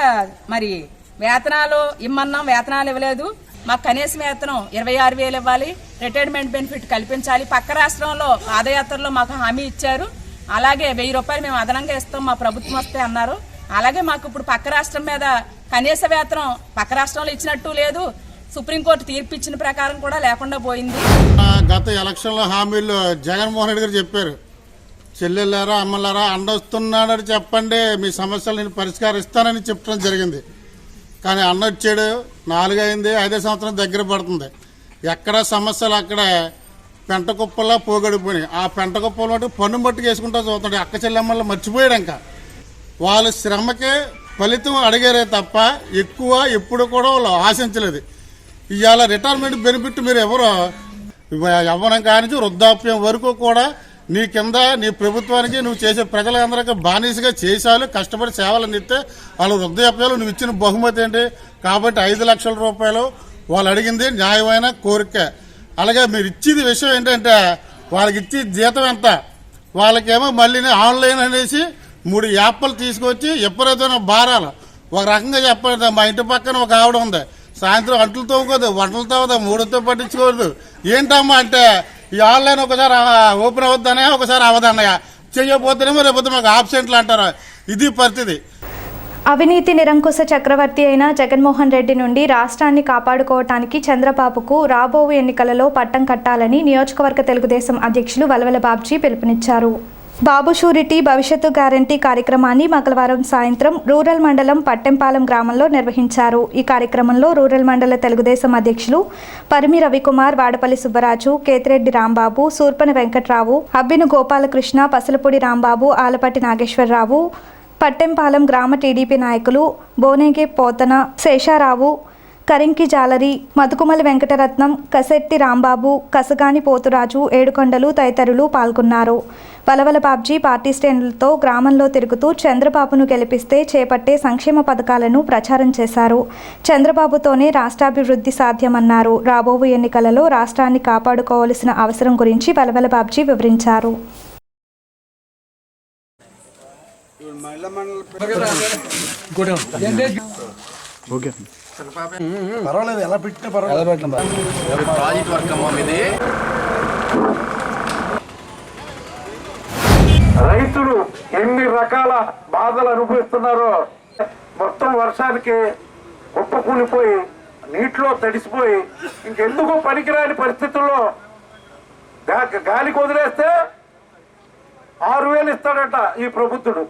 మరి వేతనాలు ఇమ్మన్నాం, వేతనాలు ఇవ్వలేదు. మాకు కనీస వేతనం 26,000 ఇవ్వాలి, రిటైర్మెంట్ బెనిఫిట్ కల్పించాలి. పక్క రాష్ట్రంలో పాదయాత్రలో మాకు హామీ ఇచ్చారు, అలాగే 1000 రూపాయలు మేము అదనంగా ఇస్తాం మా ప్రభుత్వం వస్తే అన్నారు. అలాగే మాకు ఇప్పుడు పక్క రాష్ట్రం మీద కనీస వేతనం పక్క రాష్ట్రంలో ఇచ్చినట్టు లేదు, సుప్రీంకోర్టు తీర్పు ఇచ్చిన ప్రకారం కూడా లేకుండా పోయింది. గత ఎలక్షన్లో హామీలు జగన్మోహన్ రెడ్డి గారు చెప్పారు, చెల్లెళ్ళారా అమ్మలారా అండొస్తున్నాడని చెప్పండి, మీ సమస్యలు నేను పరిష్కరిస్తానని చెప్పడం జరిగింది. కానీ అన్న వచ్చాడు, 4 అయింది, 5వ సంవత్సరం దగ్గర పడుతుంది. ఎక్కడ సమస్యలు అక్కడే పెంట కుప్పలా పోగడిపోయినాయి. ఆ పెంట కుప్పలు పన్ను మట్టుకు వేసుకుంటా చూస్తున్నాడు. అక్క చెల్లెమ్మలు మర్చిపోయాడు. ఇంకా వాళ్ళ శ్రమకే ఫలితం అడిగారే తప్ప ఎక్కువ ఎప్పుడు కూడా వాళ్ళు ఆశించలేదు. ఇవాళ రిటైర్మెంట్ బెనిఫిట్ మీరు ఎవరో యవ్వనం కానించి వృద్ధాప్యం వరకు కూడా నీ కింద నీ ప్రభుత్వానికి నువ్వు చేసే ప్రజలందరికీ బానిసగా చేసాలు, కష్టపడి సేవలు అందిస్తే వాళ్ళ వృద్ధాప్యాలు నువ్వు ఇచ్చిన బహుమతి ఏంటి? కాబట్టి 5 లక్షల రూపాయలు వాళ్ళు అడిగింది న్యాయమైన కోరిక. అలాగే మీరు ఇచ్చేది విషయం ఏంటంటే వాళ్ళకి ఇచ్చే జీతం ఎంత, వాళ్ళకేమో మళ్ళీ ఆన్లైన్ అనేసి 3 యాప్లు తీసుకొచ్చి ఎప్పుడైతే భారాలు ఒక రకంగా చెప్పండి. మా ఇంటి పక్కన ఒక ఆవిడ ఉంది, సాయంత్రం అంట్లు తోముకోదు, వంటలు తోమదు, 3తో పట్టించుకోవద్దు. ఏంటమ్మా అంటే ఈ ఆన్లైన్ ఒకసారి ఓపెన్ అవుద్దనే ఒకసారి అవదన్నయ్య, చెయ్యకపోతేనేమో రేపు మాకు ఆబ్సెంట్లు అంటారు. ఇది పరిస్థితి. అవినీతి నిరంకుశ చక్రవర్తి అయిన జగన్మోహన్ రెడ్డి నుండి రాష్ట్రాన్ని కాపాడుకోవటానికి చంద్రబాబుకు రాబోవు ఎన్నికలలో పట్టం కట్టాలని నియోజకవర్గ తెలుగుదేశం అధ్యక్షులు వలవల బాబ్జీ పిలుపునిచ్చారు. బాబు షూరిటీ భవిష్యత్తు గ్యారంటీ కార్యక్రమాన్ని మంగళవారం సాయంత్రం రూరల్ మండలం పట్టెంపాలెం గ్రామంలో నిర్వహించారు. ఈ కార్యక్రమంలో రూరల్ మండల తెలుగుదేశం అధ్యక్షులు పరిమి రవికుమార్, వాడపల్లి సుబ్బరాజు, కేతిరెడ్డి రాంబాబు, సూర్పని వెంకట్రావు, అబ్బిను గోపాలకృష్ణ, పసలపూడి రాంబాబు, ఆలపాటి నాగేశ్వరరావు, పట్టెంపాలెం గ్రామ టీడీపీ నాయకులు బోనేగే పోతన, శేషారావు, కరింకి జాలరి, మధుకుమలి వెంకటరత్నం, కసెట్టి రాంబాబు, కసగాని పోతురాజు, ఏడుకొండలు తదితరులు పాల్గొన్నారు. వలవల బాబ్జీ పార్టీ శ్రేణులతో గ్రామంలో తిరుగుతూ చంద్రబాబును గెలిపిస్తే చేపట్టే సంక్షేమ పథకాలను ప్రచారం చేశారు. చంద్రబాబుతోనే రాష్ట్రాభివృద్ధి సాధ్యమన్నారు. రాబోవు ఎన్నికలలో రాష్ట్రాన్ని కాపాడుకోవాల్సిన అవసరం గురించి వలవల బాబ్జీ వివరించారు. పర్వాలేదు, ఎలా పెట్టినా పర్వాలేదు. రైతులు ఎన్ని రకాల బాధలు అనుభవిస్తున్నారో, మొత్తం వర్షానికి కుప్పకూలిపోయి నీటిలో తడిసిపోయి ఇంకెందుకు పనికిరాని పరిస్థితుల్లో గాలికి వదిలేస్తే 6,000 ఇస్తాడట ఈ ప్రభుత్వుడు.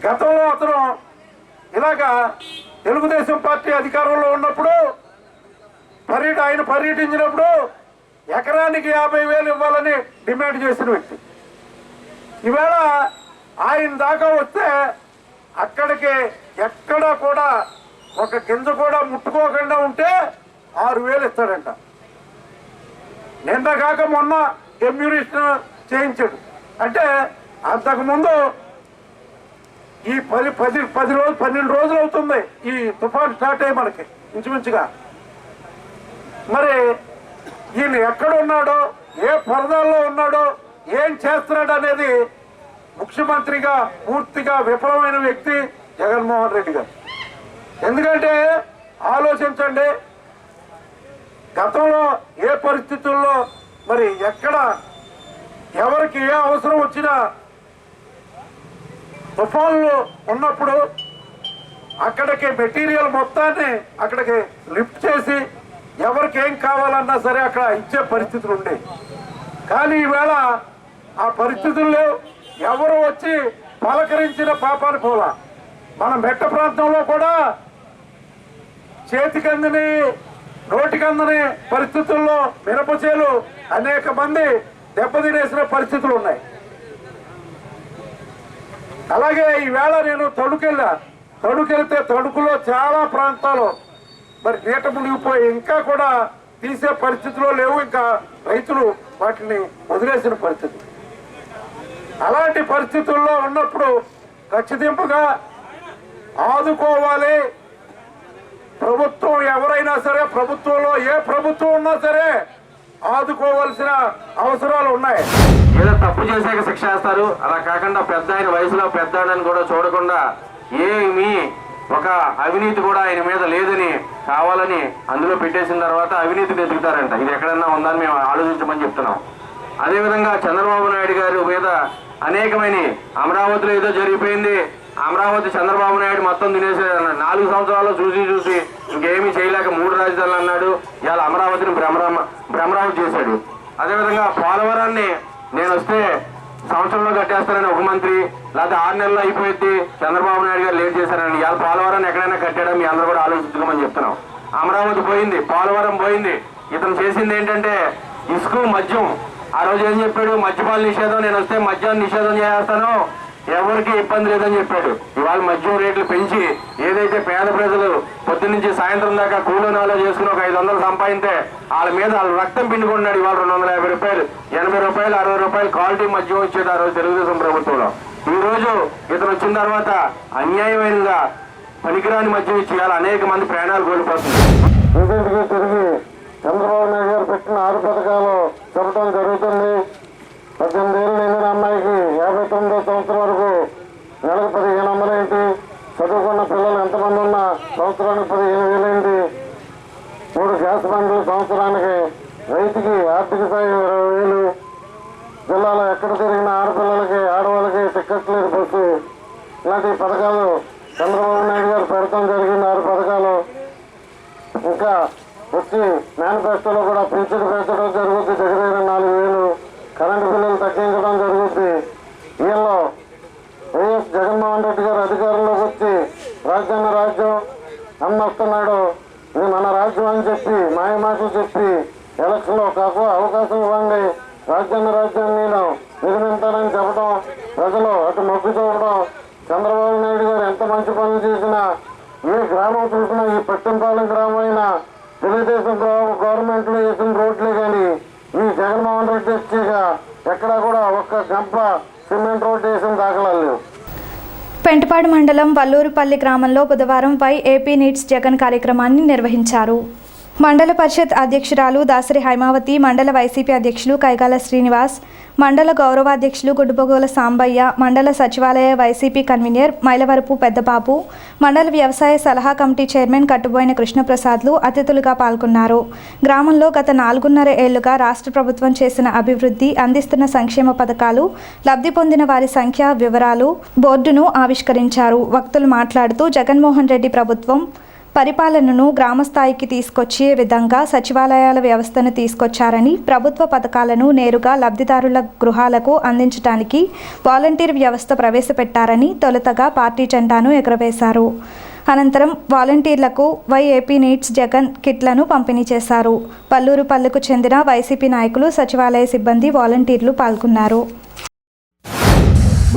గతంలో అతను ఇలాగా తెలుగుదేశం పార్టీ అధికారంలో ఉన్నప్పుడు ఆయన పర్యటించినప్పుడు ఎకరానికి 50,000 ఇవ్వాలని డిమాండ్ చేసిన వ్యక్తి. ఈవేళ ఆయన దాకా వస్తే అక్కడికి ఎక్కడ కూడా ఒక గింజ కూడా ముట్టుకోకుండా ఉంటే 6,000 ఇస్తాడంట. నిన్న కాక మొన్న ఎమ్యూరేషన్ చేయించాడు. అంటే అంతకుముందు ఈ 12 రోజులు అవుతుంది ఈ తుఫాన్ స్టార్ట్ అయ్యి మనకి ఇంచుమించుగా. మరి ఈయన ఎక్కడ ఉన్నాడో, ఏ పరదాల్లో ఉన్నాడో, ఏం చేస్తున్నాడు అనేది ముఖ్యమంత్రిగా పూర్తిగా విఫలమైన వ్యక్తి జగన్మోహన్ రెడ్డి గారు. ఎందుకంటే ఆలోచించండి, గతంలో ఏ పరిస్థితుల్లో మరి ఎక్కడ ఎవరికి ఏ అవసరం వచ్చినా తుఫాన్లు ఉన్నప్పుడు అక్కడికి మెటీరియల్ మొత్తాన్ని అక్కడికి లిఫ్ట్ చేసి ఎవరికి ఏం కావాలన్నా సరే అక్కడ ఇచ్చే పరిస్థితులు ఉండే. కానీ ఈవేళ ఆ పరిస్థితుల్లో ఎవరు వచ్చి పలకరించిన పాపాన్ని పోలా. మన మెట్ట ప్రాంతంలో కూడా చేతికందని నోటికందని పరిస్థితుల్లో మిరపచేలు అనేక మంది దెబ్బతినేసిన పరిస్థితులు ఉన్నాయి. అలాగే ఈవేళ నేను తణుకెళ్తే తణుకులో చాలా ప్రాంతాలు మరి నీట మునిగిపోయి ఇంకా కూడా తీసే పరిస్థితిలో లేవు. ఇంకా రైతులు వాటిని వదిలేసిన పరిస్థితి. అలాంటి పరిస్థితుల్లో ఉన్నప్పుడు ఖచ్చితంగా ఆదుకోవాలి. ప్రభుత్వం ఎవరైనా సరే, ప్రభుత్వంలో ఏ ప్రభుత్వం ఉన్నా సరే ఆదుకోవాల్సిన అవసరాలు ఉన్నాయి. ఏదో తప్పు చేశాక శిక్ష వేస్తారు, అలా కాకుండా పెద్ద ఆయన వయసులో పెద్ద ఆయనని కూడా చూడకుండా ఏమీ ఒక అవినీతి కూడా ఆయన మీద లేదని కావాలని అందులో పెట్టేసిన తర్వాత అవినీతిని ఎదుగుతారంట. ఇది ఎక్కడన్నా ఉందని మేము ఆలోచించమని చెప్తున్నాం. అదేవిధంగా చంద్రబాబు నాయుడు గారి మీద అనేకమైన అమరావతిలో ఏదో జరిగిపోయింది, అమరావతి చంద్రబాబు నాయుడు మొత్తం తినేసాడు అన్నాడు. 4 సంవత్సరాల్లో చూసి ఇంకేమీ చేయలేక 3 రాజధానులు అన్నాడు. ఇవాళ అమరావతిని భ్రమరావతి చేశాడు. అదేవిధంగా పోలవరాన్ని నేను వస్తే సంవత్సరంలో కట్టేస్తారని ఒక మంత్రి, లేకపోతే 6 నెలల్లో అయిపోయింది చంద్రబాబు నాయుడు గారు లేట్ చేశారని. ఇవాళ పోలవరాన్ని ఎక్కడైనా కట్టాడా మీ అందరూ కూడా ఆలోచించుకోమని చెప్తున్నాం. అమరావతి పోయింది, పోలవరం పోయింది. ఇతను చేసింది ఏంటంటే ఇసుక, మద్యం. ఆ రోజు ఏం చెప్పాడు? మద్యపాల నిషేధం, నేను వస్తే మద్యాన్ని నిషేధం చేస్తాను, ఎవరికి ఇబ్బంది లేదని చెప్పాడు. ఇవాళ మద్యం రేట్లు పెంచి ఏదైతే పేద ప్రజలు పొద్దున్నుంచి సాయంత్రం దాకా కూలీనాలో చేసుకుని ఒక 500 సంపాదింటే వాళ్ళ మీద వాళ్ళ రక్తం పిండుకున్నాడు. ఇవాళ 250 రూపాయలు, 80 రూపాయలు, 60 రూపాయలు క్వాలిటీ మద్యం వచ్చేది ఆ రోజు తెలుగుదేశం ప్రభుత్వంలో. ఈ రోజు ఇతను వచ్చిన తర్వాత అన్యాయమైనగా పనికిరాని మద్యం ఇచ్చి ఇవాళ అనేక మంది ప్రాణాలు కోల్పోతుంది. ఇంటింటికి తిరిగి చంద్రబాబు నాయుడు గారు పెట్టిన 6 పథకాలు చెప్పడం జరుగుతుంది. 18 ఏళ్ళు నిండిన అమ్మాయికి 59వ సంవత్సరం వరకు నెలకు 1500 ఏంటి, చదువుకున్న పిల్లలు ఎంతమంది ఉన్నా సంవత్సరానికి 15,000 ఏంటి, 3 గ్యాస్ బండ్లు సంవత్సరానికి, రైతుకి ఆర్థిక సాయం 20,000, జిల్లాలో ఎక్కడ తిరిగిన ఆడపిల్లలకి ఆడవాళ్ళకి టికెట్ లేదు బస్సు. ఇలాంటి పథకాలు చంద్రబాబు నాయుడు గారు పెడతాం జరిగింది. 6 పథకాలు ఇంకా వచ్చి మేనిఫెస్టోలో కూడా పెంచడం జరుగుతుంది. దగ్గర 4,000 కరెంటు బిల్లులు తగ్గించడం జరుగుతుంది. వీళ్ళు వైఎస్ జగన్మోహన్ రెడ్డి గారు అధికారంలోకి వచ్చి రాజ్యాన్ని రాజ్యం అన్న వస్తున్నాడు, ఇది మన రాజ్యం అని చెప్పి మాయమాటలు చెప్పి ఎలక్షన్లో అవకాశం ఇవ్వండి, రాజ్యాన్ని నేను నిర్మించానని చెప్పడం, ప్రజలు అటు మొగ్గు చూపడం. చంద్రబాబు నాయుడు గారు ఎంత మంచి పనులు చేసినా, ఏ గ్రామం చూసినా, ఈ పట్టణపాలెం గ్రామం అయినా తెలుగుదేశం గవర్నమెంట్లో వేసిన రోడ్లే కానీ ఈ జగన్మోహన్ రెడ్డి వచ్చాక ఎక్కడా కూడా ఒక్క గంప సిమెంట్ రోడ్డు వేసిన దాఖలాలు లేవు. పెంటపాడు మండలం వల్లూరుపల్లి గ్రామంలో బుధవారం ఏపీ నీడ్స్ జగన్ కార్యక్రమాన్ని నిర్వహించారు. మండల పరిషత్ అధ్యక్షురాలు దాసరి హైమావతి, మండల వైసీపీ అధ్యక్షులు కైగాల శ్రీనివాస్, మండల గౌరవాధ్యక్షులు గుడ్డుబొగోల సాంబయ్య, మండల సచివాలయ వైసీపీ కన్వీనర్ మైలవరపు పెద్దబాబు, మండల వ్యవసాయ సలహా కమిటీ చైర్మన్ కట్టుబోయిన కృష్ణప్రసాద్లు అతిథులుగా పాల్గొన్నారు. గ్రామంలో గత 4.5 ఏళ్లుగా రాష్ట్ర ప్రభుత్వం చేసిన అభివృద్ధి, అందిస్తున్న సంక్షేమ పథకాలు, లబ్ధి పొందిన వారి సంఖ్య వివరాలు బోర్డును ఆవిష్కరించారు. వక్తలు మాట్లాడుతూ జగన్మోహన్ రెడ్డి ప్రభుత్వం పరిపాలనను గ్రామస్థాయికి తీసుకొచ్చే విధంగా సచివాలయాల వ్యవస్థను తీసుకొచ్చారని, ప్రభుత్వ పథకాలను నేరుగా లబ్ధిదారుల గృహాలకు అందించడానికి వాలంటీర్ వ్యవస్థ ప్రవేశపెట్టారని తొలుతగా పార్టీ జెండాను ఎగురవేశారు. అనంతరం వాలంటీర్లకు ఏపీ నీడ్స్ జగన్ కిట్లను పంపిణీ చేశారు. వల్లూరుపల్లికు చెందిన వైసీపీ నాయకులు, సచివాలయ సిబ్బంది, వాలంటీర్లు పాల్గొన్నారు.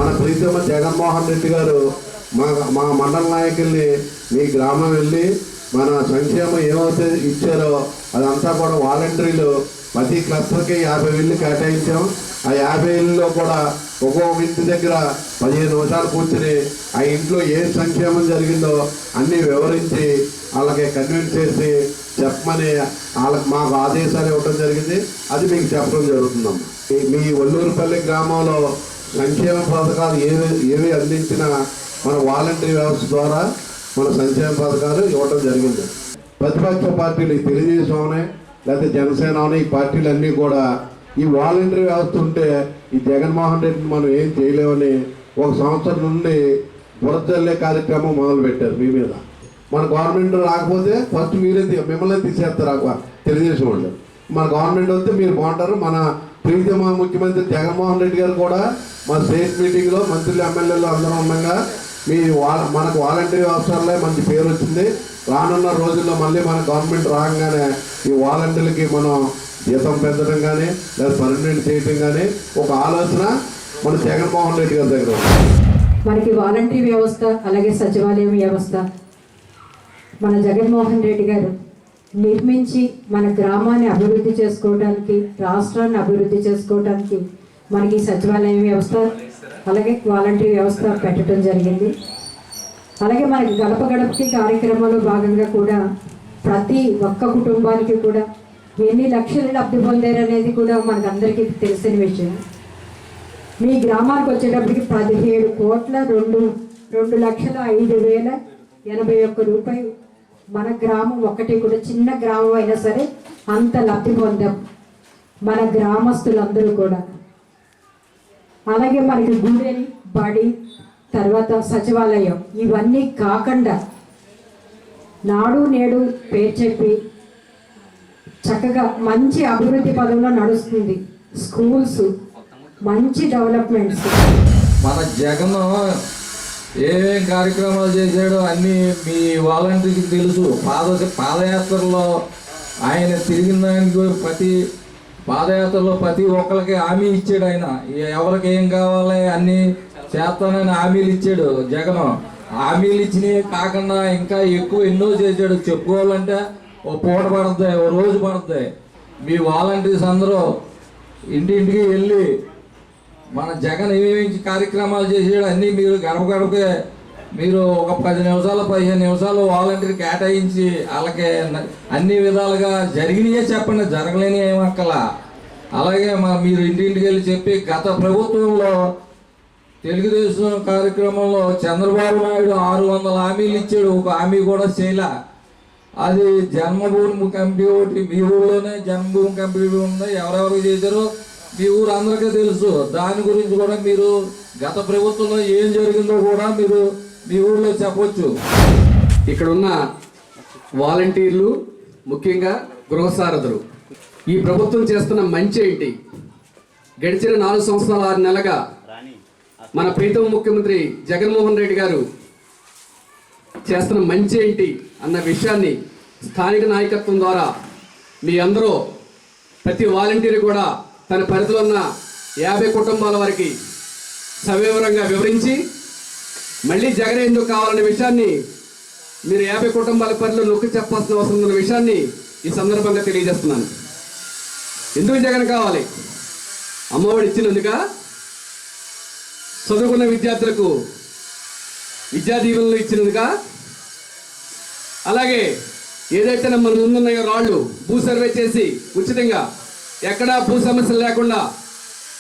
మన ప్రీతమ జగన్మోహన్ రెడ్డి గారు మా మండల నాయకుల్ని మీ గ్రామం వెళ్ళి మన సంక్షేమం ఏమైతే ఇచ్చారో అదంతా కూడా వాలంటీర్లు ప్రతి క్లస్టర్కి 50,000 కేటాయించాం. ఆ 50,000లో కూడా ఒక్కొక్క ఇంటి దగ్గర 15 నిమిషాలు కూర్చుని ఆ ఇంట్లో ఏ సంక్షేమం జరిగిందో అన్నీ వివరించి వాళ్ళకి కన్విన్స్ చేసి చెప్పమని వాళ్ళకి మాకు ఆదేశాలు ఇవ్వడం జరిగింది. అది మీకు చెప్పడం జరుగుతుందమ్మా. మీ వల్లూరుపల్లి గ్రామంలో సంక్షేమ పథకాలు ఏవి అందించినా మన వాలంటరీ వ్యవస్థ ద్వారా మన సంక్షేమ పథకాలు ఇవ్వడం జరిగింది. ప్రతిపక్ష పార్టీలు తెలుగుదేశం అని లేకపోతే జనసేన అని ఈ పార్టీలన్నీ కూడా ఈ వాలంటరీ వ్యవస్థ ఉంటే ఈ జగన్మోహన్ రెడ్డిని మనం ఏం చేయలేమని 1 సంవత్సరం నుండి బురదల్లే కార్యక్రమం మొదలుపెట్టారు మీ మీద. మన గవర్నమెంట్ రాకపోతే ఫస్ట్ మిమ్మల్ని తీసేస్తారు తెలుగుదేశం వాళ్ళు. మన గవర్నమెంట్ వస్తే మీరు బాగుంటారు. మన ప్రీతమ ముఖ్యమంత్రి జగన్మోహన్ రెడ్డి గారు కూడా మన స్టేట్ మీటింగ్లో మంత్రులు, ఎమ్మెల్యేలు అందరూ ఉండగా మనకు వాలంటరీ వ్యవస్థలే మంచి పేరు వచ్చింది. రానున్న రోజుల్లో మళ్ళీ మన గవర్నమెంట్ రాగానే ఈ వాలంటీర్లకి మనం జీతం పెంచడం కానీ లేదా పర్మనెంట్ చేయటం కానీ ఒక ఆలోచన మన జగన్మోహన్ రెడ్డి గారి దగ్గర ఉంది. మనకి వాలంటరీ వ్యవస్థ అలాగే సచివాలయం వ్యవస్థ మన జగన్మోహన్ రెడ్డి గారు నిర్మించి మన గ్రామాన్ని అభివృద్ధి చేసుకోవడానికి, రాష్ట్రాన్ని అభివృద్ధి చేసుకోవడానికి మనకి సచివాలయం వ్యవస్థ అలాగే వాలంటరీ వ్యవస్థ పెట్టడం జరిగింది. అలాగే మనకి గడప గడపకి కార్యక్రమంలో భాగంగా కూడా ప్రతి ఒక్క కుటుంబానికి కూడా ఎన్ని లక్షలు లబ్ధి పొందారనేది కూడా మనకు అందరికీ తెలిసిన విషయం. మీ గ్రామానికి వచ్చేటప్పటికి 17,02,05,081 రూపాయలు మన గ్రామం ఒకటి కూడా చిన్న గ్రామం అయినా సరే అంత లబ్ధి పొందాం మన గ్రామస్తులందరూ కూడా. అలాగే మనకి గుడెని బడి తర్వాత సచివాలయం ఇవన్నీ కాకుండా నాడు నేడు పేరు చెప్పి చక్కగా మంచి అభివృద్ధి పదంలో నడుస్తుంది. స్కూల్స్ మంచి డెవలప్మెంట్స్. మన జగన్ ఏమేం కార్యక్రమాలు చేశాడో అన్నీ మీ వాలంటీర్కి తెలుసు. పాదయాత్రలో ఆయన తిరిగిన దానికి పాదయాత్రలో ప్రతి ఒక్కరికి హామీ ఇచ్చాడు. ఆయన ఎవరికి ఏం కావాలి అన్నీ చేస్తానని హామీలు ఇచ్చాడు జగన్. హామీలు ఇచ్చినవి కాకుండా ఇంకా ఎక్కువ ఎన్నో చేశాడు. చెప్పుకోవాలంటే ఓ పూట పడుతుంది, ఓ రోజు పడుతుంది. మీ వాలంటీర్స్ అందరూ ఇంటింటికి వెళ్ళి మన జగన్ ఏమేమి కార్యక్రమాలు చేసాడు అన్నీ మీరు గడప గడపకే మీరు ఒక 10 నిమిషాలు 15 నిమిషాలు వాలంటీర్ కేటాయించి వాళ్ళకి అన్ని విధాలుగా జరిగినాయే చెప్పండి, జరగలేని ఏమక్కలా. అలాగే మీరు ఇంటింటికి వెళ్ళి చెప్పి గత ప్రభుత్వంలో తెలుగుదేశం కార్యక్రమంలో చంద్రబాబు నాయుడు 600 హామీలు ఇచ్చాడు, ఒక హామీ కూడా చేయలే. అది జన్మభూమి కమిటీ ఒకటి మీ ఊళ్ళోనే జన్మభూమి కమిటీ ఉంది, ఎవరెవరికి చేశారో మీ ఊరు అందరికీ తెలుసు. దాని గురించి కూడా మీరు గత ప్రభుత్వంలో ఏం జరిగిందో కూడా మీరు మీ ఊళ్ళో చెప్పొచ్చు. ఇక్కడ ఉన్న వాలంటీర్లు ముఖ్యంగా గృహసారథులు ఈ ప్రభుత్వం చేస్తున్న మంచి ఏంటి? గడిచిన 4 సంవత్సరాల 6 నెలలుగా మన ప్రీతం ముఖ్యమంత్రి జగన్మోహన్ రెడ్డి గారు చేస్తున్న మంచి ఏంటి అన్న విషయాన్ని స్థానిక నాయకత్వం ద్వారా మీ అందరూ ప్రతి వాలంటీర్ కూడా తన పరిధిలో ఉన్న 50 కుటుంబాల వారికి సవివరంగా వివరించి మళ్ళీ జగన్ ఎందుకు కావాలనే విషయాన్ని మీరు 50 కుటుంబాల పరిధిలో నొక్కి చెప్పాల్సిన అవసరం ఉన్న విషయాన్ని ఈ సందర్భంగా తెలియజేస్తున్నాను. ఎందుకు జగన్ కావాలి? అమ్మఒడి ఇచ్చినందుక, చదువుకున్న విద్యార్థులకు విద్యా దీవెనలు ఇచ్చినందుక, అలాగే ఏదైతే మన ముందున్నాయో రాళ్ళు భూ సర్వే చేసి ఉచితంగా ఎక్కడా భూ సమస్యలు లేకుండా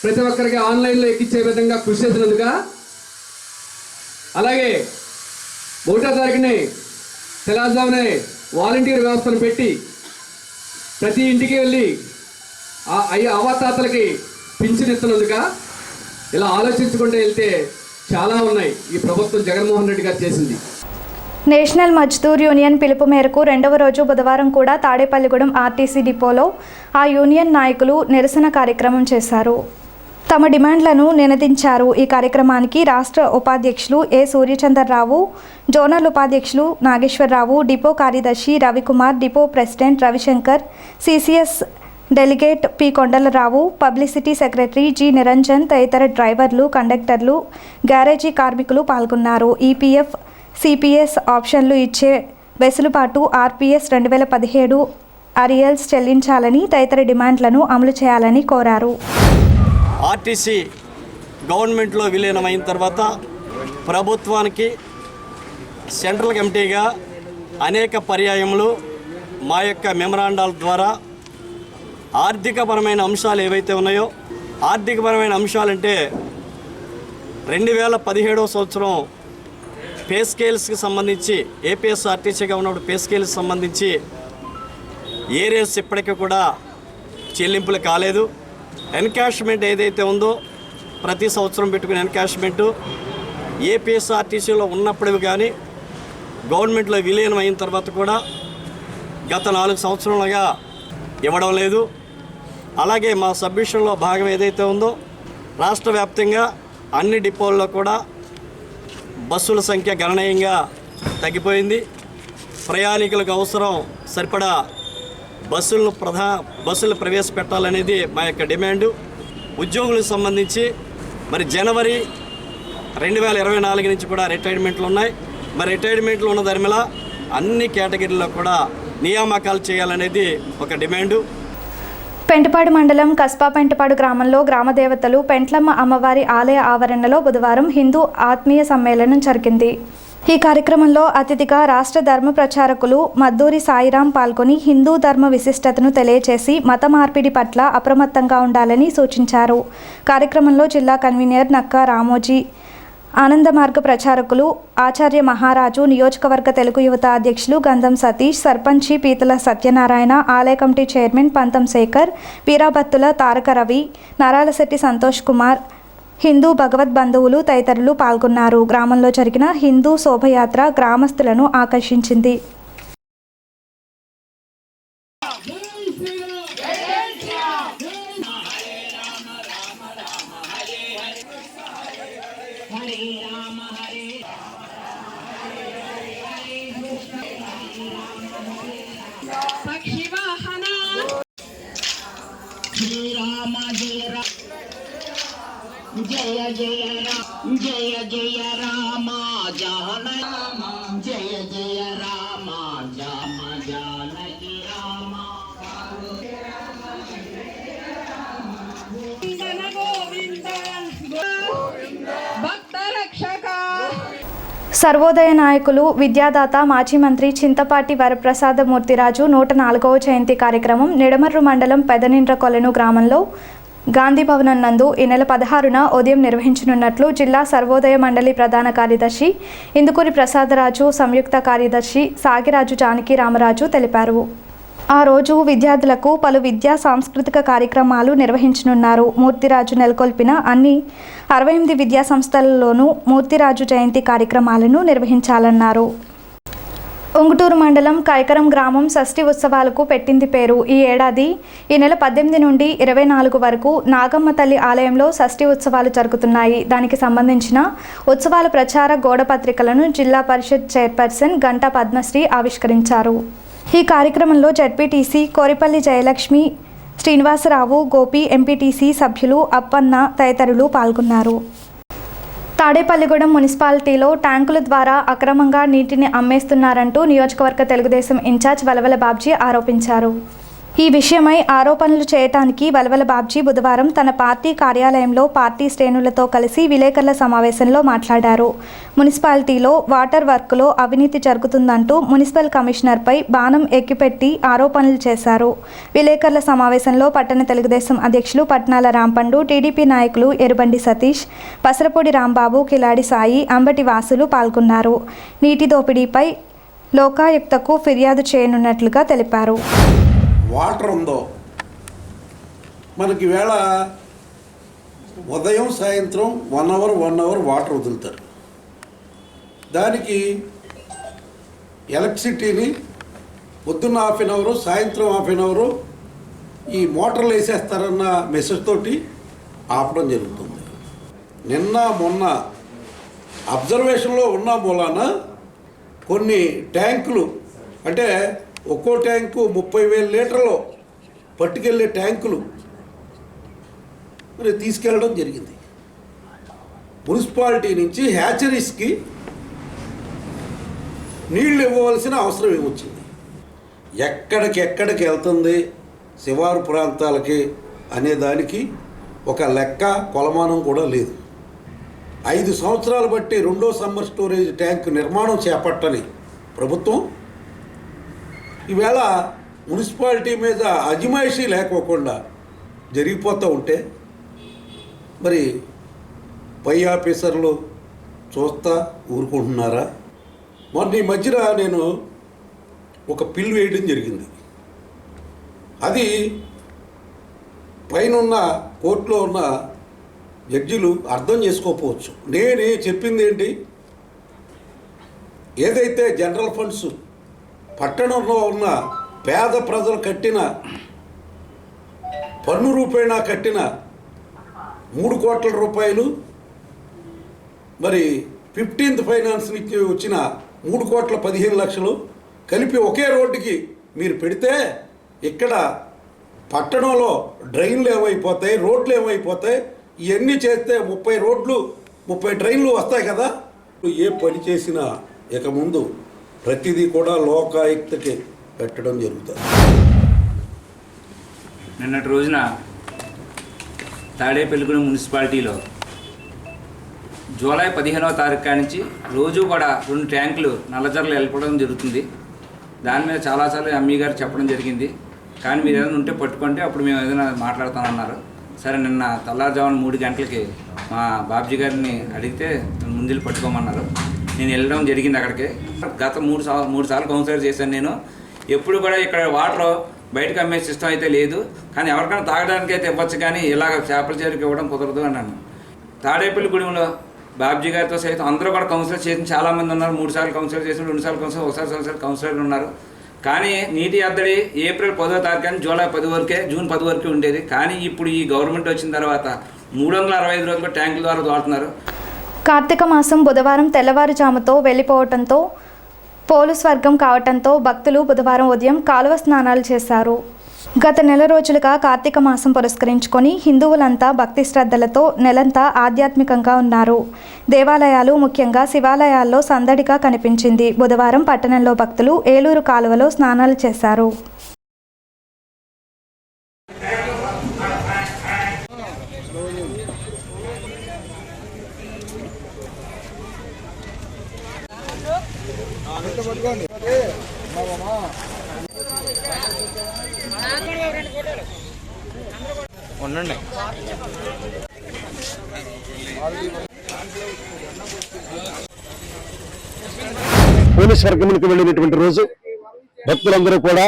ప్రతి ఒక్కరికి ఆన్లైన్లో ఎక్కించే విధంగా కృషి చేసినందుక, అలాగే 1వ తారీఖుని తెల్లవారుజామునే వాలంటీర్ వ్యవస్థను పెట్టి ప్రతి ఇంటికి వెళ్ళి అవతాతలకి పింఛన్ ఇస్తున్నందుక, ఇలా ఆలోచించుకుంటూ వెళ్తే చాలా ఉన్నాయి ఈ ప్రభుత్వం జగన్మోహన్ రెడ్డి గారు చేసింది. నేషనల్ మజ్దూర్ యూనియన్ పిలుపు మేరకు 2వ రోజు బుధవారం కూడా తాడేపల్లిగూడెం ఆర్టీసీ డిపోలో ఆ యూనియన్ నాయకులు నిరసన కార్యక్రమం చేశారు. తమ డిమాండ్లను నినదించారు. ఈ కార్యక్రమానికి రాష్ట్ర ఉపాధ్యక్షులు ఏ సూర్యచంద్రరావు, జోనల్ ఉపాధ్యక్షులు నాగేశ్వరరావు, డిపో కార్యదర్శి Ravikumar, depot president Ravishankar, CCS delegate P Kondalarao, publicity secretary G Niranjan తదితర డ్రైవర్లు, కండక్టర్లు, గ్యారేజీ కార్మికులు పాల్గొన్నారు. ఈపీఎఫ్, సిపిఎస్ ఆప్షన్లు ఇచ్చే వెసులుబాటు, ఆర్పిఎస్ 2017 అరియల్స్ చెల్లించాలని తదితర డిమాండ్లను అమలు చేయాలని కోరారు. ఆర్టీసీ గవర్నమెంట్లో విలీనమైన తర్వాత ప్రభుత్వానికి సెంట్రల్ కమిటీగా అనేక పర్యాయములు మా యొక్క మెమరాండాల ద్వారా ఆర్థికపరమైన అంశాలు ఏవైతే ఉన్నాయో, ఆర్థికపరమైన అంశాలంటే 2017వ సంవత్సరం పే స్కేల్స్కి సంబంధించి ఏపీఎస్ఆర్టీసీగా ఉన్నప్పుడు పే స్కేల్స్కి సంబంధించి ఏరియాస్ ఇప్పటికీ కూడా చెల్లింపులు కాలేదు. ఎన్కాష్మెంట్ ఏదైతే ఉందో ప్రతి సంవత్సరం పెట్టుకునే ఎన్కాష్మెంటు ఏపీఎస్ఆర్టీసీలో ఉన్నప్పుడు కానీ గవర్నమెంట్లో విలీనం అయిన తర్వాత కూడా గత 4 సంవత్సరాలుగా ఇవ్వడం లేదు. అలాగే మా సబ్మిషన్లో భాగం ఏదైతే ఉందో రాష్ట్ర వ్యాప్తంగా అన్ని డిపోల్లో కూడా బస్సుల సంఖ్య గణనీయంగా తగ్గిపోయింది. ప్రయాణికులకు అవసరం సరిపడా బస్సులు ప్రవేశపెట్టాలనేది మా యొక్క డిమాండు. ఉద్యోగులకు సంబంధించి మరి జనవరి 2024 నుంచి కూడా రిటైర్మెంట్లు ఉన్నాయి. మరి రిటైర్మెంట్లు ఉన్న ధర్మిలా అన్ని కేటగిరీల్లో కూడా నియామకాలు చేయాలనేది ఒక డిమాండు. పెంటపాడు మండలం కస్బా పెంటపాడు గ్రామంలో గ్రామ దేవతలు పెంట్లమ్మ అమ్మవారి ఆలయ ఆవరణలో బుధవారం హిందూ ఆత్మీయ సమ్మేళనం జరిగింది. ఈ కార్యక్రమంలో అతిథిగా రాష్ట్ర ధర్మ ప్రచారకులు మద్దూరి సాయిరాం పాల్గొని హిందూ ధర్మ విశిష్టతను తెలియజేసి మత మార్పిడి పట్ల అప్రమత్తంగా ఉండాలని సూచించారు. కార్యక్రమంలో జిల్లా కన్వీనర్ నక్కా రామోజీ, ఆనంద మార్గ ప్రచారకులు ఆచార్య మహారాజు, నియోజకవర్గ తెలుగు యువత అధ్యక్షులు గంధం సతీష్, సర్పంచి పీతల సత్యనారాయణ, ఆలయ కమిటీ చైర్మన్ పంతం శేఖర్, వీరాభత్తుల తారక రవి, నరాలశెట్టి సంతోష్ కుమార్, హిందూ భగవద్ బంధువులు తదితరులు పాల్గొన్నారు. గ్రామంలో జరిగిన హిందూ శోభయాత్ర గ్రామస్తులను ఆకర్షించింది. జయ జయ రామ జయ జయ రామ జానమ జయ జయ రామ జామ జానకి రామ భక్త రక్షక. సర్వోదయ నాయకులు, విద్యాదాత, మాజీ మంత్రి చింతపాటి వరప్రసాద మూర్తిరాజు 104వ జయంతి కార్యక్రమం నిడమర్రు మండలం పెదనిండ్ర కొలను గ్రామంలో గాంధీ భవనం నందు ఈ నెల 16న ఉదయం నిర్వహించనున్నట్లు జిల్లా సర్వోదయ మండలి ప్రధాన కార్యదర్శి ఇందుకూరి ప్రసాదరాజు, సంయుక్త కార్యదర్శి సాగిరాజు జానకి రామరాజు తెలిపారు. ఆ రోజు విద్యార్థులకు పలు విద్యా సాంస్కృతిక కార్యక్రమాలు నిర్వహించనున్నారు. మూర్తిరాజు నెలకొల్పిన అన్ని 68 విద్యా సంస్థలలోనూ మూర్తిరాజు జయంతి కార్యక్రమాలను నిర్వహించాలన్నారు. ఉంగుటూరు మండలం కైకరం గ్రామం షష్ఠి ఉత్సవాలకు పెట్టింది పేరు. ఈ ఏడాది ఈ నెల 18 నుండి 24 వరకు నాగమ్మ తల్లి ఆలయంలో షష్ఠి ఉత్సవాలు జరుగుతున్నాయి. దానికి సంబంధించిన ఉత్సవాల ప్రచార గోడ పత్రికలను జిల్లా పరిషత్ చైర్పర్సన్ గంటా పద్మశ్రీ ఆవిష్కరించారు. ఈ కార్యక్రమంలో జడ్పీటీసీ కోరిపల్లి జయలక్ష్మి, శ్రీనివాసరావు, గోపి, ఎంపీటీసీ సభ్యులు అప్పన్న తదితరులు పాల్గొన్నారు. తాడేపల్లిగూడెం మున్సిపాలిటీలో ట్యాంకుల ద్వారా అక్రమంగా నీటిని అమ్మేస్తున్నారంటూ నియోజకవర్గ తెలుగుదేశం ఇన్ఛార్జ్ వలవల బాబ్జీ ఆరోపించారు. ఈ విషయమై ఆరోపణలు చేయటానికి వలవల బాబ్జీ బుధవారం తన పార్టీ కార్యాలయంలో పార్టీ శ్రేణులతో కలిసి విలేకరుల సమావేశంలో మాట్లాడారు. మున్సిపాలిటీలో వాటర్ వర్క్లో అవినీతి జరుగుతుందంటూ మున్సిపల్ కమిషనర్పై బాణం ఎక్కిపెట్టి ఆరోపణలు చేశారు. విలేకరుల సమావేశంలో పట్టణ తెలుగుదేశం అధ్యక్షులు పట్నాల రాంపండు, టీడీపీ నాయకులు ఎరుబండి సతీష్, పసరపూడి రాంబాబు, కిలాడి సాయి, అంబటి వాసులు పాల్గొన్నారు. నీటి దోపిడీపై లోకాయుక్తకు ఫిర్యాదు చేయనున్నట్లుగా తెలిపారు. వాటర్ ఉందో మనకి వేళ ఉదయం సాయంత్రం 1 అవర్ వాటర్ వదులుతారు. దానికి ఎలక్ట్రిసిటీని పొద్దున్న 1/2 అవరు, సాయంత్రం 1/2 అవరు ఈ మోటార్లు వేసేస్తారన్న మెసేజ్ తోటి ఆపడం జరుగుతుంది. నిన్న మొన్న అబ్జర్వేషన్లో ఉన్న మూలాన కొన్ని ట్యాంకులు, అంటే ఒక్కో ట్యాంకు 30,000 లీటర్లు పట్టుకెళ్ళే ట్యాంకులు మరి తీసుకెళ్ళడం జరిగింది. మున్సిపాలిటీ నుంచి హ్యాచరీస్కి నీళ్లు ఇవ్వవలసిన అవసరం ఏమొచ్చింది? ఎక్కడికి వెళ్తుంది శివారు ప్రాంతాలకి అనే దానికి ఒక లెక్క కొలమానం కూడా లేదు. 5 సంవత్సరాలు బట్టి 2వ సమ్మర్ స్టోరేజ్ ట్యాంక్ నిర్మాణం చేపట్టని ప్రభుత్వం ఈవేళ మున్సిపాలిటీ మీద అజమాయిషీ లేకోకుండా జరిగిపోతూ ఉంటే మరి పై ఆఫీసర్లు చూస్తా ఊరుకుంటున్నారా? మొన్న ఈ మధ్యన నేను ఒక పిల్ వేయడం జరిగింది. అది పైన కోర్టులో ఉన్న జడ్జిలు అర్థం చేసుకోకపోవచ్చు. నేనే చెప్పింది ఏంటి, ఏదైతే జనరల్ ఫండ్స్ పట్టణంలో ఉన్న పేద ప్రజలు కట్టిన పన్ను రూపేణా కట్టిన 3 కోట్ల రూపాయలు, మరి 15th ఫైనాన్స్ నుంచి వచ్చిన 3,15,00,000 కలిపి ఒకే రోడ్డుకి మీరు పెడితే ఇక్కడ పట్టణంలో డ్రైన్లు ఏమైపోతాయి, రోడ్లు ఏమైపోతాయి, ఇవన్నీ చేస్తే 30 రోడ్లు 30 డ్రైన్లు వస్తాయి కదా. ఏ పని చేసినా ఇక ముందు ప్రతిదీ కూడా లోకాయుక్తకి పెట్టడం జరుగుతుంది. నిన్నటి రోజున తాడేపల్లిగూడెం మున్సిపాలిటీలో జూలై 15వ తారీఖు నుంచి రోజు కూడా 2 ట్యాంకులు నల్లజర్లు వెళ్ళిపోవడం జరుగుతుంది. దాని మీద చాలాసార్లు ఎంఈ గారు చెప్పడం జరిగింది. కానీ మీరు ఏదైనా ఉంటే పట్టుకుంటే అప్పుడు మేము ఏదైనా మాట్లాడతామన్నారు. సరే, నిన్న తెల్లారుజామున 3 గంటలకి మా బాబ్జీ గారిని అడిగితే ముందులు పట్టుకోమన్నారు. నేను వెళ్ళడం జరిగింది అక్కడికి. గత 3 సార్లు కౌన్సిలర్ చేశాను నేను. ఎప్పుడు కూడా ఇక్కడ వాటర్ బయటకు అమ్మే సిస్టమ్ అయితే లేదు, కానీ ఎవరికైనా తాగడానికి అయితే ఇవ్వచ్చు, కానీ ఇలాగ చేపల చేరికి ఇవ్వడం కుదరదు అన్నాను. తాడేపల్లిగూడెంలో బాబ్జీ గారితో సైతం అందరూ కూడా కౌన్సిలర్ చేసిన చాలామంది ఉన్నారు. 3 సార్లు కౌన్సిలర్ చేసిన, 2 సార్లు కౌన్సిలర్, ఒకసారి కౌన్సిలర్లు ఉన్నారు. కానీ నీటి ఎద్దడి ఏప్రిల్ 10వ తారీఖు కానీ జూలై 10 వరకే, జూన్ 10 వరకే ఉండేది. కానీ ఇప్పుడు ఈ గవర్నమెంట్ వచ్చిన తర్వాత 365 రోజులు ట్యాంకుల ద్వారా దోడుతున్నారు. కార్తీక మాసం బుధవారం తెల్లవారుజాముతో వెళ్ళిపోవడంతో పోలీస్ వర్గం కావడంతో భక్తులు బుధవారం ఉదయం కాలువ స్నానాలు చేశారు. గత నెల రోజులుగా కార్తీక మాసం పురస్కరించుకొని హిందువులంతా భక్తి శ్రద్ధలతో నెలంతా ఆధ్యాత్మికంగా ఉన్నారు. దేవాలయాలు, ముఖ్యంగా శివాలయాల్లో సందడిగా కనిపించింది. బుధవారం పట్టణంలో భక్తులు ఏలూరు కాలువలో స్నానాలు చేశారు. ఉండండి. పోలీస్ వర్గమునికి వెళ్ళినటువంటి రోజు భక్తులందరూ కూడా,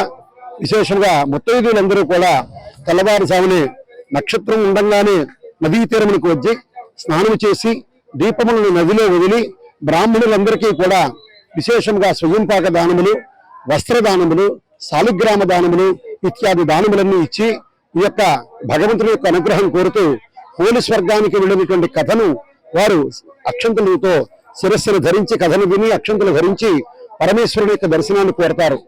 విశేషంగా ముత్తైదులందరూ కూడా తెల్లవారుజామునే నక్షత్రం ఉండంగానే నదీ తీరములకు వచ్చి స్నానం చేసి దీపములను నదిలో వదిలి బ్రాహ్మణులందరికీ కూడా విశేషంగా స్వయంపాక దానములు, వస్త్రదానములు, శాలిగ్రామ దానములు ఇత్యాది దానములన్నీ ఇచ్చి ఈ యొక్క భగవంతుని యొక్క అనుగ్రహం కోరుతూ పోలీస్ వర్గానికి వెళ్ళినటువంటి కథను వారు అక్షంతలతో శిరస్సును ధరించి, కథను విని అక్షంతలు ధరించి పరమేశ్వరుని యొక్క దర్శనాన్ని కోరతారు.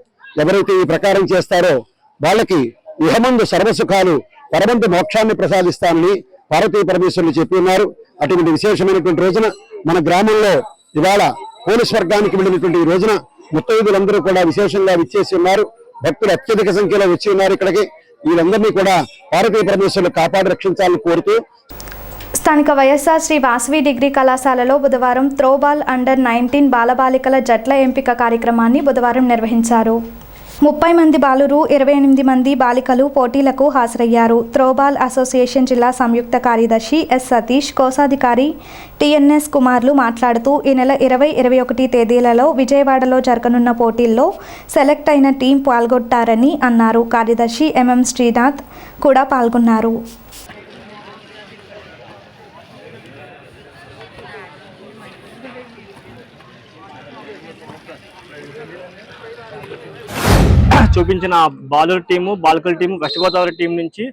ఎవరైతే ఈ ప్రకారం చేస్తారో వాళ్ళకి ఇహమందు సర్వసుఖాలు, పరమందు మోక్షాన్ని ప్రసాదిస్తానని పార్వతీ పరమేశ్వరులు చెప్పి ఉన్నారు. అటువంటి విశేషమైనటువంటి రోజున మన గ్రామంలో ఇవాళ పోలీస్ వర్గానికి వెళ్ళినటువంటి ఈ రోజున ముత్తైదులందరూ కూడా విశేషంగా విచ్చేసి ఉన్నారు. భక్తులు అత్యధిక సంఖ్యలో వచ్చి ఉన్నారు ఇక్కడికి. వీళ్ళందరినీ కూడా పార్వతీ పరమేశ్వరులు కాపాడి రక్షించాలని కోరుతూ స్థానిక వైఎస్ఆర్ శ్రీ వాసవి డిగ్రీ కళాశాలలో బుధవారం త్రోబాల్ అండర్ 19 బాలబాలికల జట్ల ఎంపిక కార్యక్రమాన్ని బుధవారం నిర్వహించారు. 30 మంది బాలురు, 28 మంది బాలికలు పోటీలకు హాజరయ్యారు. త్రోబాల్ అసోసియేషన్ జిల్లా సంయుక్త కార్యదర్శి ఎస్ సతీష్, కోశాధికారి టిఎన్ఎస్ కుమార్లు మాట్లాడుతూ ఈ నెల 20, 21 తేదీలలో విజయవాడలో జరగనున్న పోటీల్లో సెలెక్ట్ అయిన టీం పాల్గొంటారని అన్నారు. కార్యదర్శి ఎంఎం శ్రీనాథ్ కూడా పాల్గొన్నారు. చూపించిన బాలుల టీము, బాలికల టీము, వెస్ట్ గోదావరి టీం నుంచి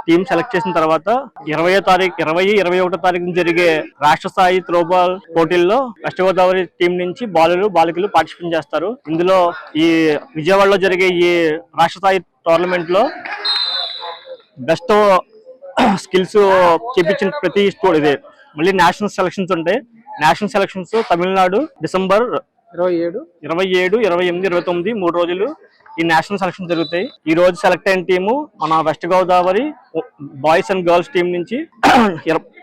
టీం సెలెక్ట్ చేసిన తర్వాత 20, 21 తారీఖు జరిగే రాష్ట్ర స్థాయి త్రోబాల్ పోటీల్లో వెస్ట్ గోదావరి టీం నుంచి బాలికలు పార్టిసిపేట్ చేస్తారు. ఇందులో ఈ విజయవాడలో జరిగే ఈ రాష్ట్ర స్థాయి టోర్నమెంట్ లో బెస్ట్ స్కిల్స్ చూపించిన ప్రతి స్టూడెంట్, మళ్ళీ నేషనల్ సెలక్షన్స్ ఉంటాయి. నేషనల్ సెలక్షన్స్ తమిళనాడు డిసెంబర్ 27, 28, 29 3 రోజులు ఈ నేషనల్ సెలక్షన్ జరుగుతాయి. ఈ రోజు సెలెక్ట్ అయిన టీము మన west Godavari boys and girls team నుంచి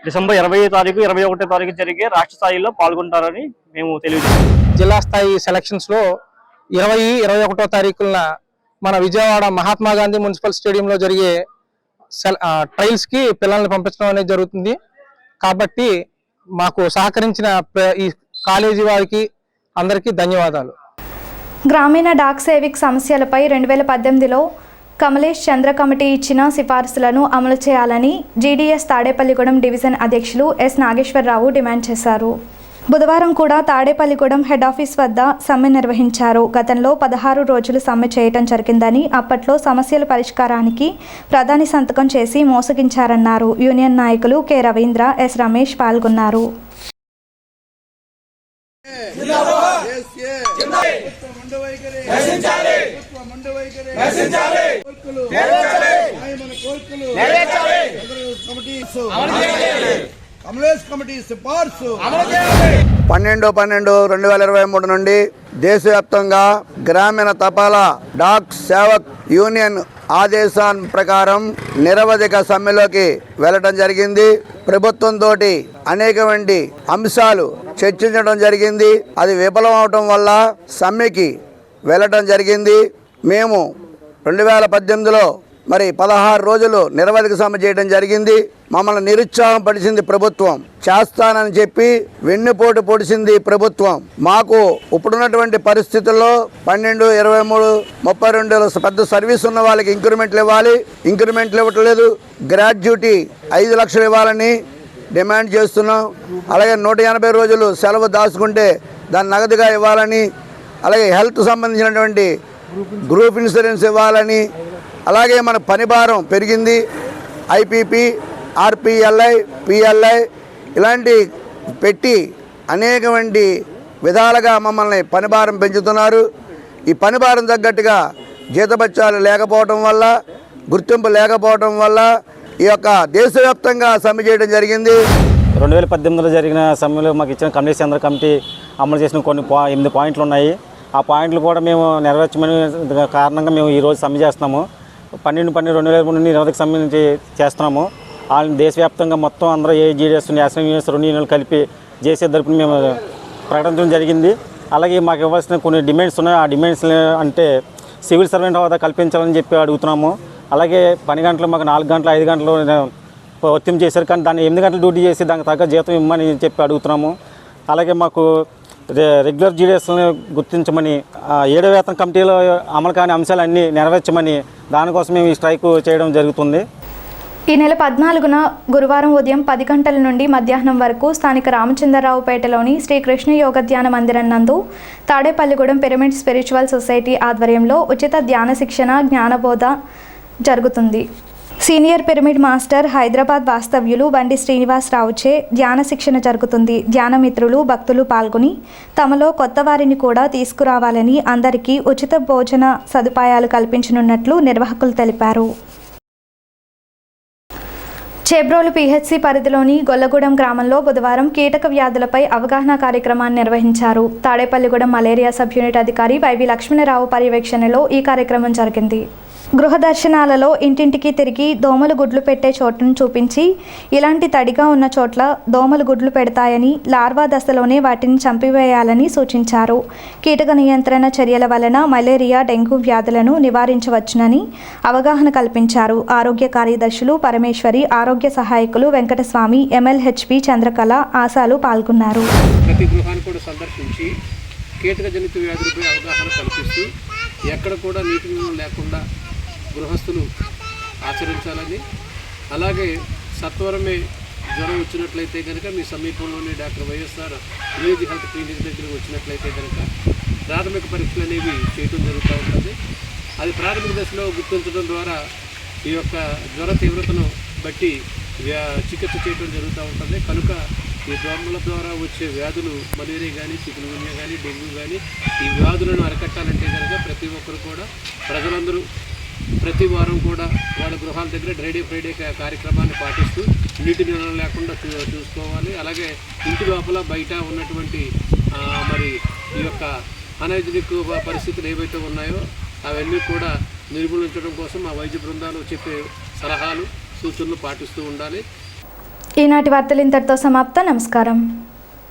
డిసెంబర్ 20 తారీఖు, 21 తారీఖు జరిగే రాష్ట్ర స్థాయిలో పాల్గొంటారని మేము తెలియజేస్తాం. జిల్లా స్థాయి సెలక్షన్స్ లో 20, 21 తారీఖున మన విజయవాడ మహాత్మా గాంధీ మున్సిపల్ స్టేడియంలో జరిగే ట్రయల్స్ కి పిల్లల్ని పంపించడం అనేది జరుగుతుంది. కాబట్టి మాకు సహకరించిన ఈ కాలేజీ వారికి అందరికీ ధన్యవాదాలు. గ్రామీణ డాక్ సేవిక్ సమస్యలపై 2018లో కమలేష్ చంద్ర కమిటీ ఇచ్చిన సిఫార్సులను అమలు చేయాలని జీడీఎస్ తాడేపల్లిగూడెం డివిజన్ అధ్యక్షులు ఎస్ నాగేశ్వరరావు డిమాండ్ చేశారు. బుధవారం కూడా తాడేపల్లిగూడెం హెడ్ ఆఫీస్ వద్ద సమ్మె నిర్వహించారు. గతంలో 16 రోజులు సమ్మె చేయడం జరిగిందని, అప్పట్లో సమస్యల పరిష్కారానికి ప్రధాని సంతకం చేసి మోసగించారన్నారు. యూనియన్ నాయకులు కె రవీంద్ర, ఎస్ రమేష్ పాల్గొన్నారు. నశించాలి. పన్నెండు 2023 నుండి దేశవ్యాప్తంగా గ్రామీణ తపాలా డాక్ సేవక్ యూనియన్ ఆదేశాల ప్రకారం నిరవధిక సమ్మెలోకి వెళ్ళడం జరిగింది. ప్రభుత్వంతో అనేకమంది అంశాలు చర్చించడం జరిగింది. అది విఫలం అవడం వల్ల సమ్మెకి వెళ్ళడం జరిగింది. మేము 2018లో 16 రోజులు నిరవధిక సమ్మె చేయడం జరిగింది. మమ్మల్ని నిరుత్సాహం పడిచింది ప్రభుత్వం. చేస్తానని చెప్పి వెన్నుపోటు పొడిచింది ప్రభుత్వం. మాకు ఇప్పుడున్నటువంటి పరిస్థితుల్లో 12, 23, 32 పెద్ద సర్వీస్ ఉన్న వాళ్ళకి ఇంక్రిమెంట్లు ఇవ్వాలి. ఇంక్రిమెంట్లు ఇవ్వట్లేదు. గ్రాడ్యుటీ 5 లక్షలు ఇవ్వాలని డిమాండ్ చేస్తున్నాం. అలాగే 180 రోజులు సెలవు దాచుకుంటే దాన్ని నగదుగా ఇవ్వాలని, అలాగే హెల్త్ సంబంధించినటువంటి గ్రూప్ ఇన్సూరెన్స్ ఇవ్వాలని, అలాగే మన పని భారం పెరిగింది. ఐపీపీ, ఆర్పిఎల్ఐ, పిఎల్ఐ ఇలాంటి పెట్టి అనేకమంది విధాలుగా మమ్మల్ని పని భారం పెంచుతున్నారు. ఈ పని భారం తగ్గట్టుగా జీతభత్యాలు లేకపోవడం వల్ల, గుర్తింపు లేకపోవడం వల్ల ఈ యొక్క దేశవ్యాప్తంగా సమ్మె చేయడం జరిగింది. 2018లో జరిగిన సమ్మెలో మాకు ఇచ్చిన కమ్యూనిస్ట్ కేంద్ర కమిటీ అమలు చేసిన కొన్ని 8 పాయింట్లు ఉన్నాయి. ఆ పాయింట్లు కూడా మేము నెరవేర్చమని కారణంగా మేము ఈరోజు సమ్మె చేస్తున్నాము. 12/12/2023 నుండి నిరవధిక సమ్మె నుంచి చేస్తున్నాము. దేశవ్యాప్తంగా మొత్తం అందరూ ఏజీడీఎస్, నేషనల్ యూనియన్స్, 2 యూనియన్లు కలిపి జేసీ తరపున మేము ప్రకటించడం జరిగింది. అలాగే మాకు ఇవ్వాల్సిన కొన్ని డిమాండ్స్ ఉన్నాయి. ఆ డిమాండ్స్ అంటే సివిల్ సర్వెంట్ హోదా కల్పించాలని చెప్పి అడుగుతున్నాము. అలాగే పని గంటలు మాకు 4 గంటలు 5 గంటలు వర్తింపు చేశారు, కానీ దాన్ని 8 గంటలు డ్యూటీ చేసి దానికి తగ్గ జీతం ఇవ్వమని చెప్పి అడుగుతున్నాము. అలాగే మాకు రెగ్యులర్ జీడీఎస్ని గుర్తించమని, 7వ వేతన కమిటీలో అమలు కాని అంశాలన్నీ నెరవేర్చమని, దానికోసం మేము ఈ స్ట్రైక్ చేయడం జరుగుతుంది. ఈ నెల 14న గురువారం ఉదయం 10 గంటల నుండి మధ్యాహ్నం వరకు స్థానిక రామచంద్రరావుపేటలోని శ్రీకృష్ణ యోగ ధ్యాన మందిరం నందు తాడేపల్లిగూడెం పిరమిడ్ స్పిరిచువల్ సొసైటీ ఆధ్వర్యంలో ఉచిత ధ్యాన శిక్షణ, జ్ఞానబోధ జరుగుతుంది. సీనియర్ పిరమిడ్ మాస్టర్ హైదరాబాద్ వాస్తవ్యులు బండి శ్రీనివాసరావుచే ధ్యాన శిక్షణ జరుగుతుంది. ధ్యాన మిత్రులు, భక్తులు పాల్గొని తమలో కొత్త వారిని కూడా తీసుకురావాలని, అందరికీ ఉచిత భోజన సదుపాయాలు కల్పించనున్నట్లు నిర్వాహకులు తెలిపారు. చేబ్రోలు పీహెచ్సీ పరిధిలోని గొల్లగూడెం గ్రామంలో బుధవారం కీటక వ్యాధులపై అవగాహన కార్యక్రమాన్ని నిర్వహించారు. తాడేపల్లిగూడెం మలేరియా సబ్ యూనిట్ అధికారి వైవి లక్ష్మణరావు పర్యవేక్షణలో ఈ కార్యక్రమం జరిగింది. గృహ దర్శనాలలో ఇంటింటికి తిరిగి దోమలు గుడ్లు పెట్టే చోటును చూపించి, ఇలాంటి తడిగా ఉన్న చోట్ల దోమలు గుడ్లు పెడతాయని, లార్వా దశలోనే వాటిని చంపివేయాలని సూచించారు. కీటక నియంత్రణ చర్యల వలన మలేరియా, డెంగ్యూ వ్యాధులను నివారించవచ్చునని అవగాహన కల్పించారు. ఆరోగ్య కార్యదర్శులు పరమేశ్వరి, ఆరోగ్య సహాయకులు వెంకటస్వామి, ఎంఎల్హెచ్పి చంద్రకళ, ఆశాలు పాల్గొన్నారు. ప్రతి గృహాన్ని కూడా సందర్శించి కీటకజనిత వ్యాధులపై అవగాహన కల్పిస్తూ ఎక్కడ కూడా నీటి లేకుండా గృహస్థులు ఆచరించాలని, అలాగే సత్వరమే జ్వరం వచ్చినట్లయితే కనుక మీ సమీపంలోని doctor YSR village health clinic దగ్గరకు వచ్చినట్లయితే కనుక ప్రాథమిక పరీక్షలు అనేవి చేయడం జరుగుతూ ఉంటుంది. అది ప్రాథమిక దశలో గుర్తించడం ద్వారా ఈ యొక్క జ్వర తీవ్రతను బట్టి చికిత్స చేయడం జరుగుతూ ఉంటుంది. కనుక ఈ దోమల ద్వారా వచ్చే వ్యాధులు మలేరియా కానీ, చికున్గున్యా కానీ, డెంగ్యూ కానీ, ఈ వ్యాధులను అరికట్టాలంటే కనుక ప్రతి ఒక్కరు కూడా, ప్రజలందరూ ప్రతి వారం కూడా వాళ్ళ గృహాల దగ్గర ఫ్రైడే కార్యక్రమాన్ని పాటిస్తూ నీటి నిల్వ లేకుండా చూసుకోవాలి. అలాగే ఇంటి లోపల బయట ఉన్నటువంటి మరి ఈ యొక్క అనైజనిక్ పరిస్థితులు ఏవైతే ఉన్నాయో అవన్నీ కూడా నిర్మూలించడం కోసం మా వైద్య బృందాలు చెప్పే సలహాలు, సూచనలు పాటిస్తూ ఉండాలి. ఈనాటి వార్తలు ఇంతటితో సమాప్తం. నమస్కారం.